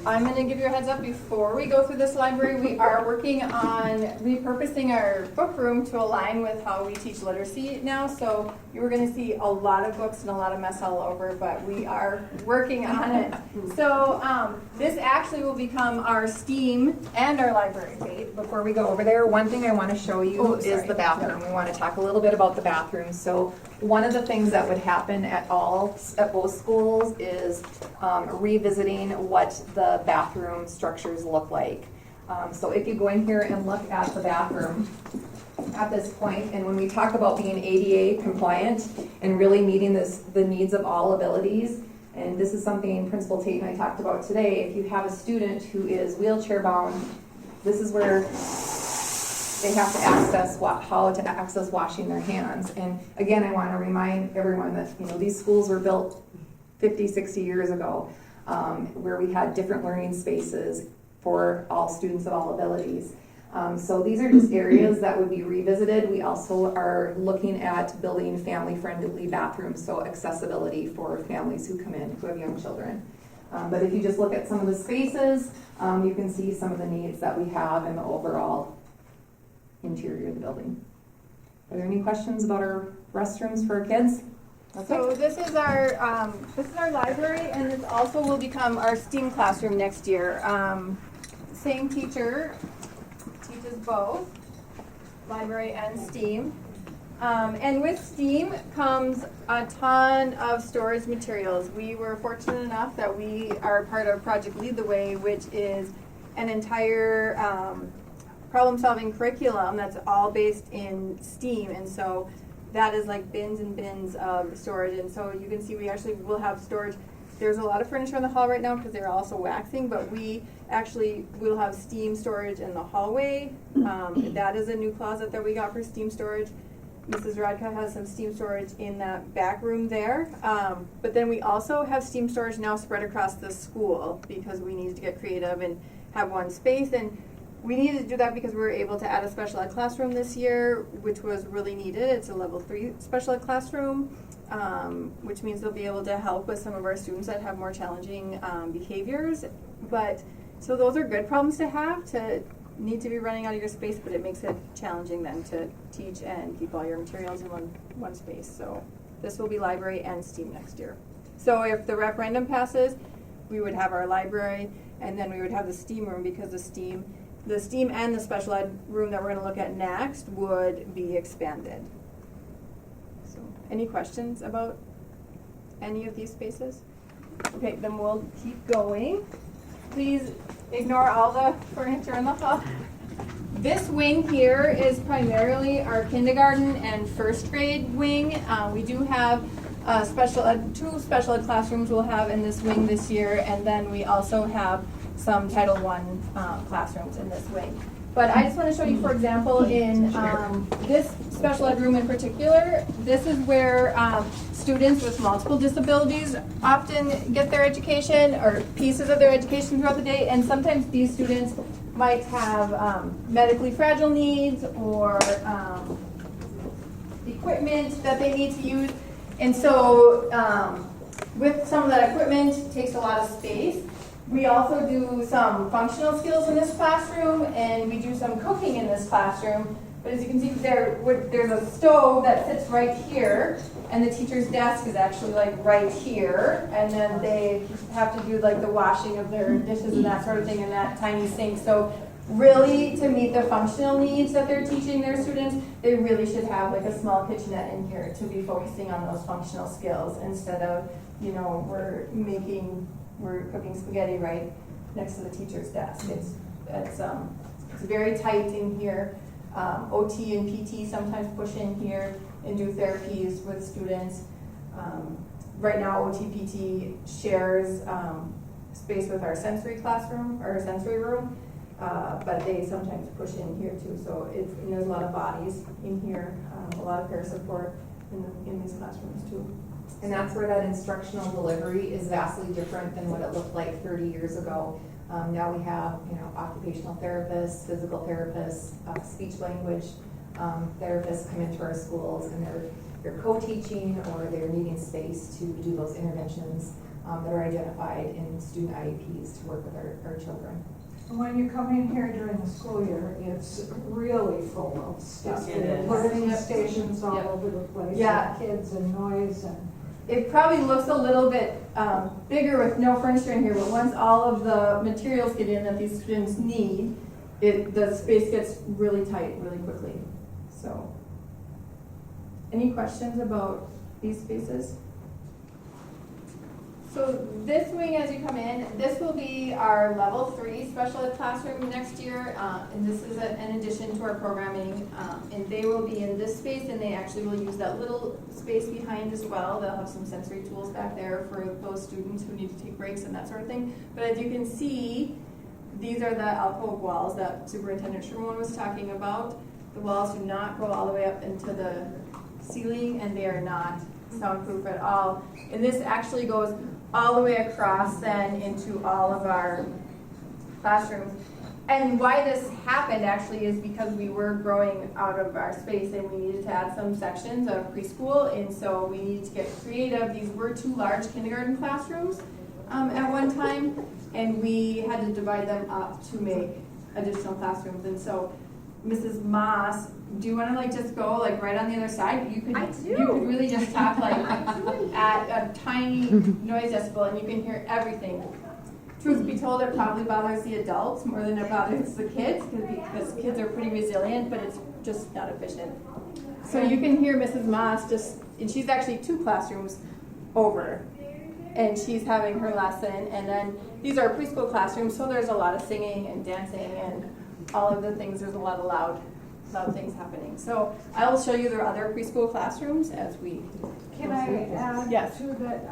I'm going to give you a heads up before we go through this library. We are working on repurposing our book room to align with how we teach literacy now. So you're going to see a lot of books and a lot of mess all over, but we are working on it. So this actually will become our STEAM and our library. Kate, before we go over there, one thing I want to show you is the bathroom. We want to talk a little bit about the bathroom. So one of the things that would happen at both schools is revisiting what the bathroom structures look like. So if you go in here and look at the bathroom at this point, and when we talk about being ADA compliant and really meeting the needs of all abilities, and this is something Principal Tate and I talked about today, if you have a student who is wheelchair bound, this is where they have to access how to access washing their hands. And again, I want to remind everyone that these schools were built 50, 60 years ago, where we had different learning spaces for all students of all abilities. So these are just areas that would be revisited. We also are looking at building family-friendly bathrooms, so accessibility for families who come in who have young children. But if you just look at some of the spaces, you can see some of the needs that we have in the overall interior of the building. Are there any questions about our restrooms for our kids? Okay. So this is our library, and this also will become our STEAM classroom next year. Same teacher teaches both library and STEAM. And with STEAM comes a ton of storage materials. We were fortunate enough that we are part of Project Lead the Way, which is an entire problem-solving curriculum that's all based in STEAM, and so that is like bins and bins of storage. And so you can see we actually will have storage. There's a lot of furniture in the hall right now because they're also waxing, but we actually will have STEAM storage in the hallway. That is a new closet that we got for STEAM storage. Mrs. Radka has some steam storage in that back room there. But then we also have steam storage now spread across the school because we needed to get creative and have one space. And we needed to do that because we were able to add a special ed classroom this year, which was really needed. It's a level 3 special ed classroom, which means they'll be able to help with some of our students that have more challenging behaviors. But so those are good problems to have, to need to be running out of your space, but it makes it challenging then to teach and keep all your materials in one space. So this will be library and STEAM next year. So if the referendum passes, we would have our library, and then we would have the STEAM room, because the STEAM and the special ed room that we're going to look at next would be expanded. So any questions about any of these spaces? Okay, then we'll keep going. Please ignore all the furniture in the hall. This wing here is primarily our kindergarten and first grade wing. We do have two special ed classrooms we'll have in this wing this year, and then we also have some Title I classrooms in this wing. But I just want to show you, for example, in this special ed room in particular, this is where students with multiple disabilities often get their education, or pieces of their education throughout the day, and sometimes these students might have medically fragile needs or equipment that they need to use. And so with some of that equipment, it takes a lot of space. We also do some functional skills in this classroom, and we do some cooking in this classroom. But as you can see, there's a stove that sits right here, and the teacher's desk is actually like right here, and then they have to do like the washing of their dishes and that sort of thing in that tiny sink. So really, to meet the functional needs that they're teaching their students, they really should have like a small kitchenette in here to be focusing on those functional skills, instead of, you know, we're cooking spaghetti right next to the teacher's desk. It's very tight in here. OT and PT sometimes push in here and do therapies with students. Right now, OT PT shares space with our sensory classroom, or sensory room, but they sometimes push in here too. So and there's a lot of bodies in here, a lot of peer support in these classrooms too. And that's where that instructional delivery is vastly different than what it looked like 30 years ago. Now we have, you know, occupational therapists, physical therapists, speech language therapists come into our schools, and they're co-teaching, or they're needing space to do those interventions that are identified in student IEPs to work with our children. When you come in here during the school year, it's really full of stuff. Learning stations all over the place. Yeah. And kids and noise and. It probably looks a little bit bigger with no furniture in here, but once all of the materials get in that these students need, the space gets really tight really quickly. So, any questions about these spaces? So this wing, as you come in, this will be our level 3 special ed classroom next year, and this is an addition to our programming, and they will be in this space, and they actually will use that little space behind as well. They'll have some sensory tools back there for those students who need to take breaks and that sort of thing. But as you can see, these are the alcove walls that Superintendent Sherman was talking about. The walls do not go all the way up into the ceiling, and they are not soundproof at all. And this actually goes all the way across then into all of our classrooms. And why this happened actually is because we were growing out of our space, and we needed to add some sections of preschool, and so we needed to get creative. These were 2 large kindergarten classrooms at one time, and we had to divide them up to make additional classrooms. And so Mrs. Moss, do you want to like just go like right on the other side? You could really just talk like at a tiny noise decibel, and you can hear everything. Truth be told, it probably bothers the adults more than it bothers the kids, because kids are pretty resilient, but it's just not efficient. So you can hear Mrs. Moss and she's actually 2 classrooms over, and she's having her lesson. And then these are preschool classrooms, so there's a lot of singing and dancing and all of the things. There's a lot of loud things happening. So I'll show you their other preschool classrooms as we. Can I add yes. to that?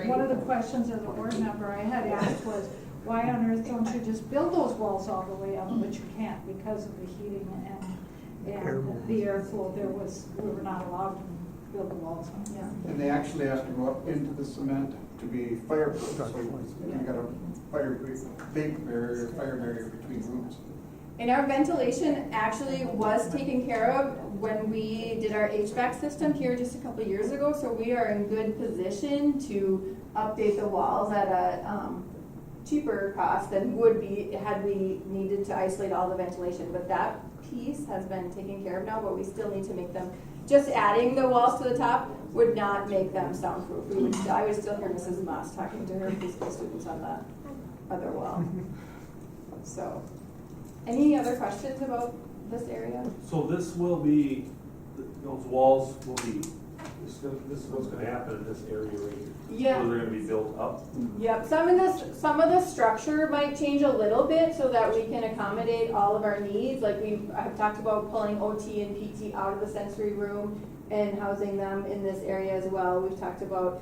One of the questions as a board member I had asked was, why on earth don't you just build those walls all the way up? But you can't because of the heating and the airflow there was, we were not allowed to build the walls on. Yeah. And they actually have to go up into the cement to be fireproof, so you got a fire barrier between rooms. And our ventilation actually was taken care of when we did our HVAC system here just a couple of years ago, so we are in good position to update the walls at a cheaper cost than would be had we needed to isolate all the ventilation. But that piece has been taken care of now, but we still need to make them, just adding the walls to the top would not make them soundproof. I would still hear Mrs. Moss talking to her preschool students on the other wall. So, any other questions about this area? So this will be, those walls will be, this is what's gonna happen in this area right here. Yeah. So they're gonna be built up. Yep, some of the structure might change a little bit so that we can accommodate all of our needs. Like I've talked about pulling OT and PT out of the sensory room and housing them in this area as well. We've talked about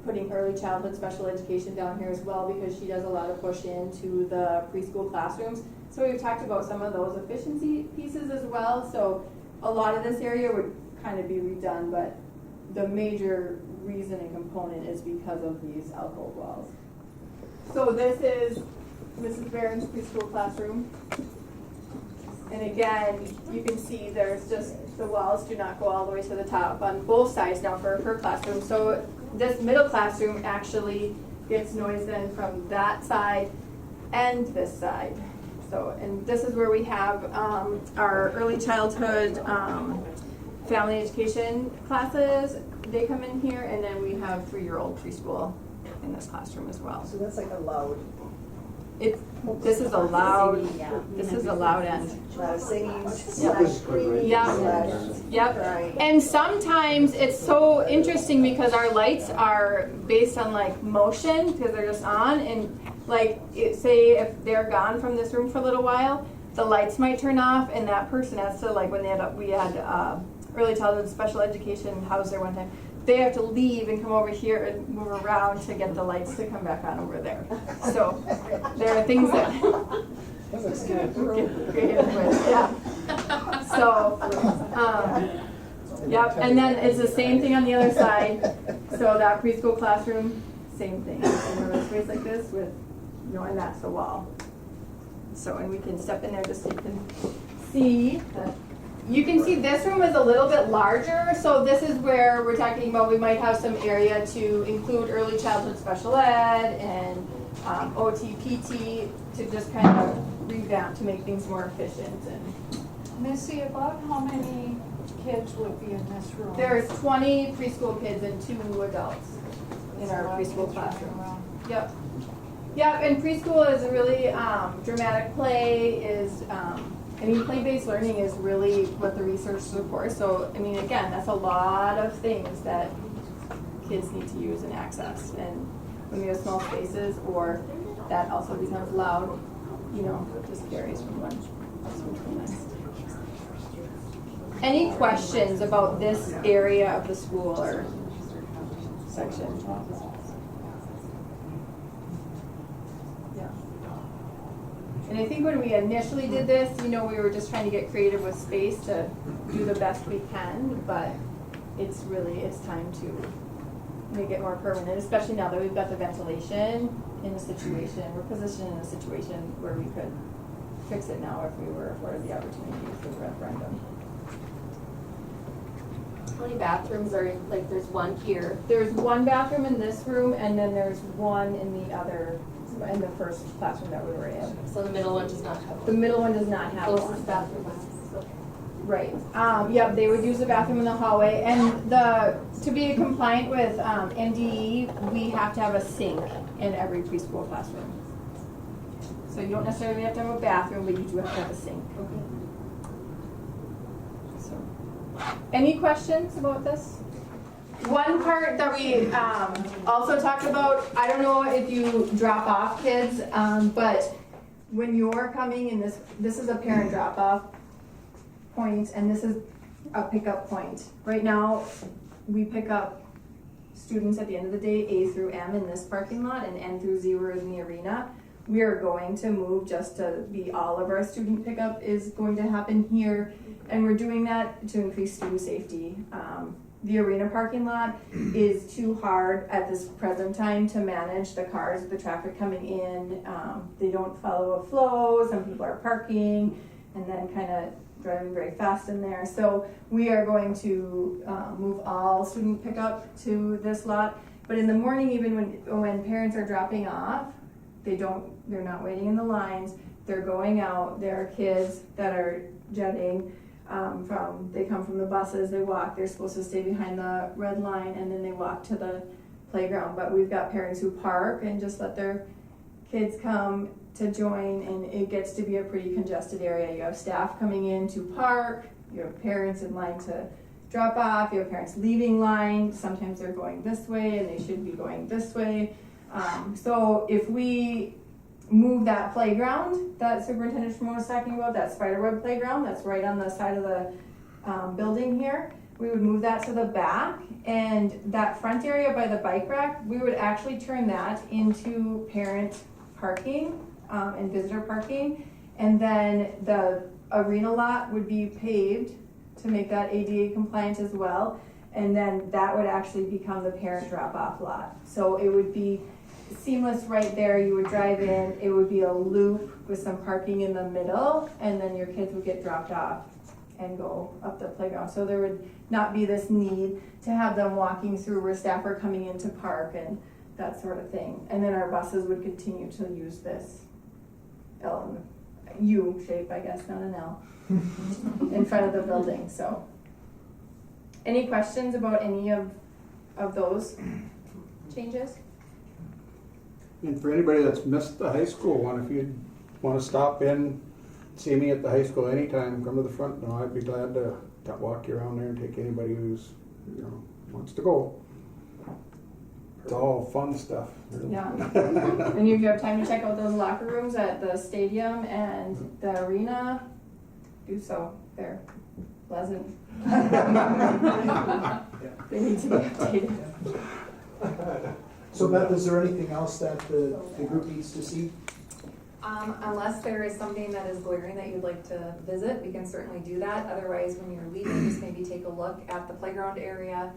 putting early childhood special education down here as well because she does a lot of push into the preschool classrooms. So we've talked about some of those efficiency pieces as well. So a lot of this area would kind of be redone, but the major reason and component is because of these alcove walls. So this is Mrs. Barron's preschool classroom. And again, you can see there's just, the walls do not go all the way to the top on both sides now for her classroom. So this middle classroom actually gets noise then from that side and this side. So, and this is where we have our early childhood family education classes. They come in here, and then we have 3-year-old preschool in this classroom as well. So that's like a loud. This is a loud. This is a loud end. A lot of singing, Yep. screaming. Yep. And sometimes it's so interesting because our lights are based on like motion because they're just on, and like say if they're gone from this room for a little while, the lights might turn off, and that person has to like when we had early childhood special education house there one time. They have to leave and come over here and move around to get the lights to come back on over there. So there are things that get creative with, yeah. So, yep, and then it's the same thing on the other side. So that preschool classroom, same thing. Another space like this with, and that's the wall. So, and we can step in there just so you can see that. You can see this room is a little bit larger, so this is where we're talking about we might have some area to include early childhood special ed and OT, PT to just kind of revamp to make things more efficient. And Missy, about how many kids would be in this room? there's 20 preschool kids and 2 adults in our preschool classroom. Yep. Yep, and preschool is a really dramatic play is. Play-based learning is really what the research supports. So, again, that's a lot of things that kids need to use and access. And when we have small spaces, or that also becomes loud, just varies from one to the next. Any questions about this area of the school or section? And I think when we initially did this, we were just trying to get creative with space to do the best we can, but it's time to make it more permanent, especially now that we've got the ventilation in a situation, we're positioned in a situation where we could fix it now if we were afforded the opportunity for the referendum. How many bathrooms are like there's one here? There's one bathroom in this room, and then there's one in the first classroom that we were in. So the middle one does not have one? The middle one does not have one. Bathroom. Right. Yep, they would use the bathroom in the hallway. And to be compliant with MDE, we have to have a sink in every preschool classroom. So you don't necessarily have to have a bathroom, but you do have to have a sink. Okay. So, any questions about this? One part that we also talked about, I don't know if you drop off kids, but when you're coming in this is a parent drop off point, and this is a pickup point. Right now, we pick up students at the end of the day, A through M in this parking lot, and N through Z are in the arena. We are going to move just to be all of our student pickup is going to happen here. And we're doing that to increase student safety. The arena parking lot is too hard at this present time to manage the cars, the traffic coming in. They don't follow a flow. Some people are parking and then kind of driving very fast in there. So we are going to move all student pickup to this lot. But in the morning, even when parents are dropping off, they're not waiting in the lines. They're going out. There are kids that are jetting. They come from the buses, they walk, they're supposed to stay behind the red line, and then they walk to the playground. But we've got parents who park and just let their kids come to join, and it gets to be a pretty congested area. You have staff coming in to park, you have parents in line to drop off, you have parents leaving line. Sometimes they're going this way and they should be going this way. So if we move that playground that Superintendent Shimon was talking about, that spiderweb playground that's right on the side of the building here, we would move that to the back, and that front area by the bike rack, we would actually turn that into parent parking and visitor parking, and then the arena lot would be paved to make that ADA compliant as well, and then that would actually become the parent drop-off lot. So it would be seamless right there. You would drive in, it would be a loop with some parking in the middle, and then your kids would get dropped off and go up the playground. So there would not be this need to have them walking through where staff are coming in to park and that sort of thing. And then our buses would continue to use this U shape, I guess, not an L, in front of the building. So any questions about any of those changes? And for anybody that's missed the high school one, if you want to stop in, see me at the high school anytime, come to the front door. I'd be glad to walk you around there and take anybody who's, wants to go. It's all fun stuff. Yeah. And if you have time to check out those locker rooms at the stadium and the arena, do so. They're pleasant. They need to be updated. So Beth, is there anything else that the group needs to see? Unless there is something that is glaring that you'd like to visit, we can certainly do that. Otherwise, when you're leaving, just maybe take a look at the playground area,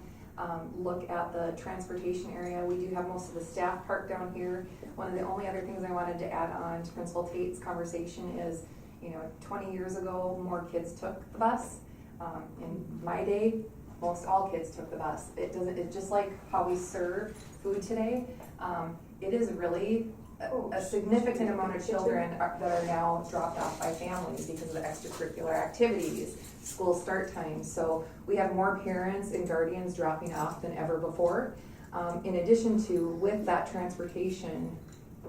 look at the transportation area. We do have most of the staff parked down here. One of the only other things I wanted to add on to Principal Tate's conversation is, 20 years ago, more kids took the bus. In my day, most all kids took the bus. It's just like how we serve food today. It is really a significant amount of children that are now dropped off by families because of the extracurricular activities, school start times. So we have more parents and guardians dropping off than ever before. In addition to, with that transportation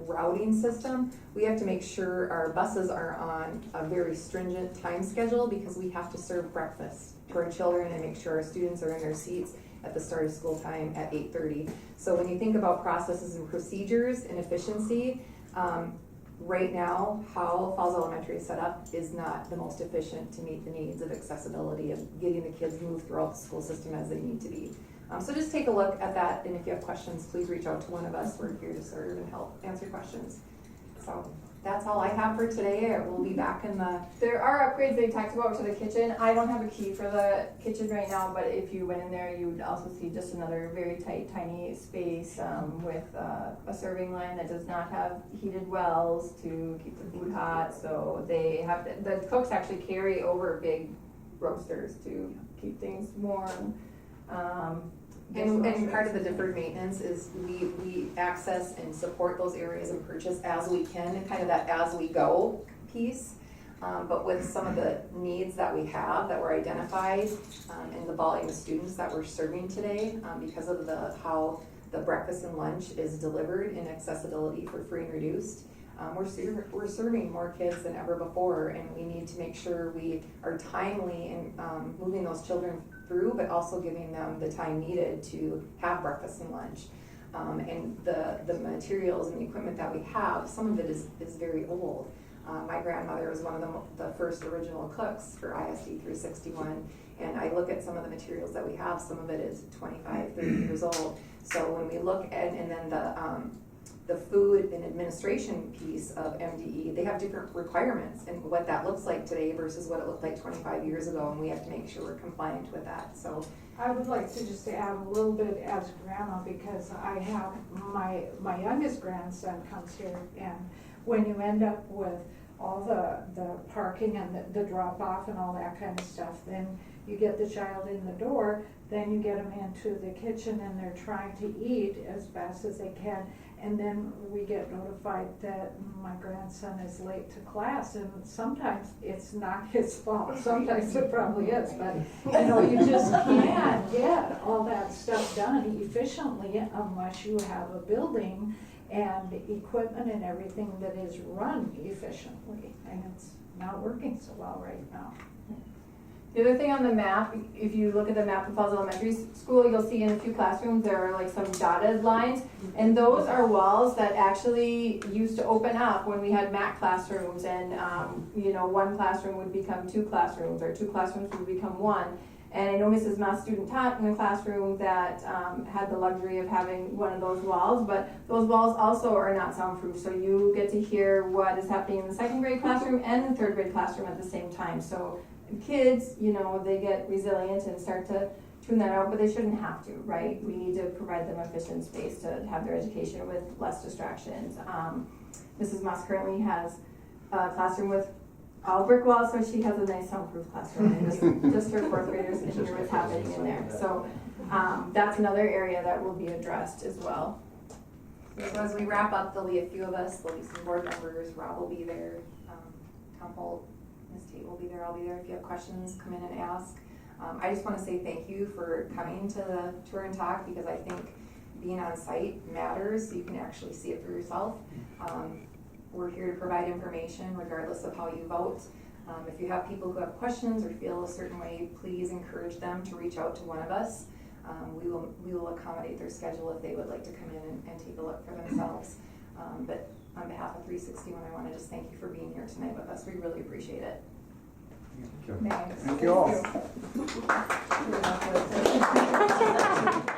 routing system, we have to make sure our buses are on a very stringent time schedule because we have to serve breakfast to our children and make sure our students are in their seats at the start of school time at 8:30. So when you think about processes and procedures and efficiency, right now, how Falls Elementary is set up is not the most efficient to meet the needs of accessibility of getting the kids moved throughout the school system as they need to be. So just take a look at that, and if you have questions, please reach out to one of us. We're here to serve and help answer questions. So that's all I have for today. We'll be back in the... There are upgrades they talked about to the kitchen. I don't have a key for the kitchen right now, but if you went in there, you would also see just another very tight, tiny space with a serving line that does not have heated wells to keep the food hot. So they have the cooks actually carry over big roasters to keep things warm. And part of the deferred maintenance is we access and support those areas and purchase as we can, and kind of that as we go piece. But with some of the needs that we have that were identified and the volume of students that we're serving today, because of how the breakfast and lunch is delivered in accessibility for free and reduced, we're serving more kids than ever before, and we need to make sure we are timely in moving those children through, but also giving them the time needed to have breakfast and lunch. And the materials and the equipment that we have, some of it is very old. My grandmother was one of the first original cooks for ISD 361, and I look at some of the materials that we have, some of it is 25, 30 years old. So when we look at, and then the food and administration piece of MDE, they have different requirements and what that looks like today versus what it looked like 25 years ago, and we have to make sure we're compliant with that. So I would like to just add a little bit as grandma, because I have my youngest grandson comes here, and when you end up with all the parking and the drop off and all that kind of stuff, then you get the child in the door, then you get them into the kitchen and they're trying to eat as fast as they can, and then we get notified that my grandson is late to class, and sometimes it's not his fault, sometimes it probably is, but you just can't get all that stuff done efficiently unless you have a building and equipment and everything that is run efficiently, and it's not working so well right now. The other thing on the map, if you look at the map of Falls Elementary School, you'll see in a few classrooms there are like some dotted lines, and those are walls that actually used to open up when we had MAC classrooms, and one classroom would become two classrooms, or two classrooms would become one. And I know Mrs. Moss student taught in a classroom that had the luxury of having one of those walls, but those walls also are not soundproof, so you get to hear what is happening in the second grade classroom and the third grade classroom at the same time. So kids, they get resilient and start to tune that out, but they shouldn't have to, right? We need to provide them efficient space to have their education with less distractions. Mrs. Moss currently has a classroom with all brick walls, so she has a nice soundproof classroom, and just her fourth graders can hear what's happening in there. So that's another area that will be addressed as well. So as we wrap up, there'll be a few of us, there'll be some board members, Rob will be there, Tom Holt, Ms. Tate will be there, I'll be there. If you have questions, come in and ask. I just want to say thank you for coming to the tour and talk, because I think being on site matters, so you can actually see it for yourself. We're here to provide information regardless of how you vote. If you have people who have questions or feel a certain way, please encourage them to reach out to one of us. We will accommodate their schedule if they would like to come in and take a look for themselves. But on behalf of 361, I want to just thank you for being here tonight with us. We really appreciate it. Thank you. Thanks. Thank you all.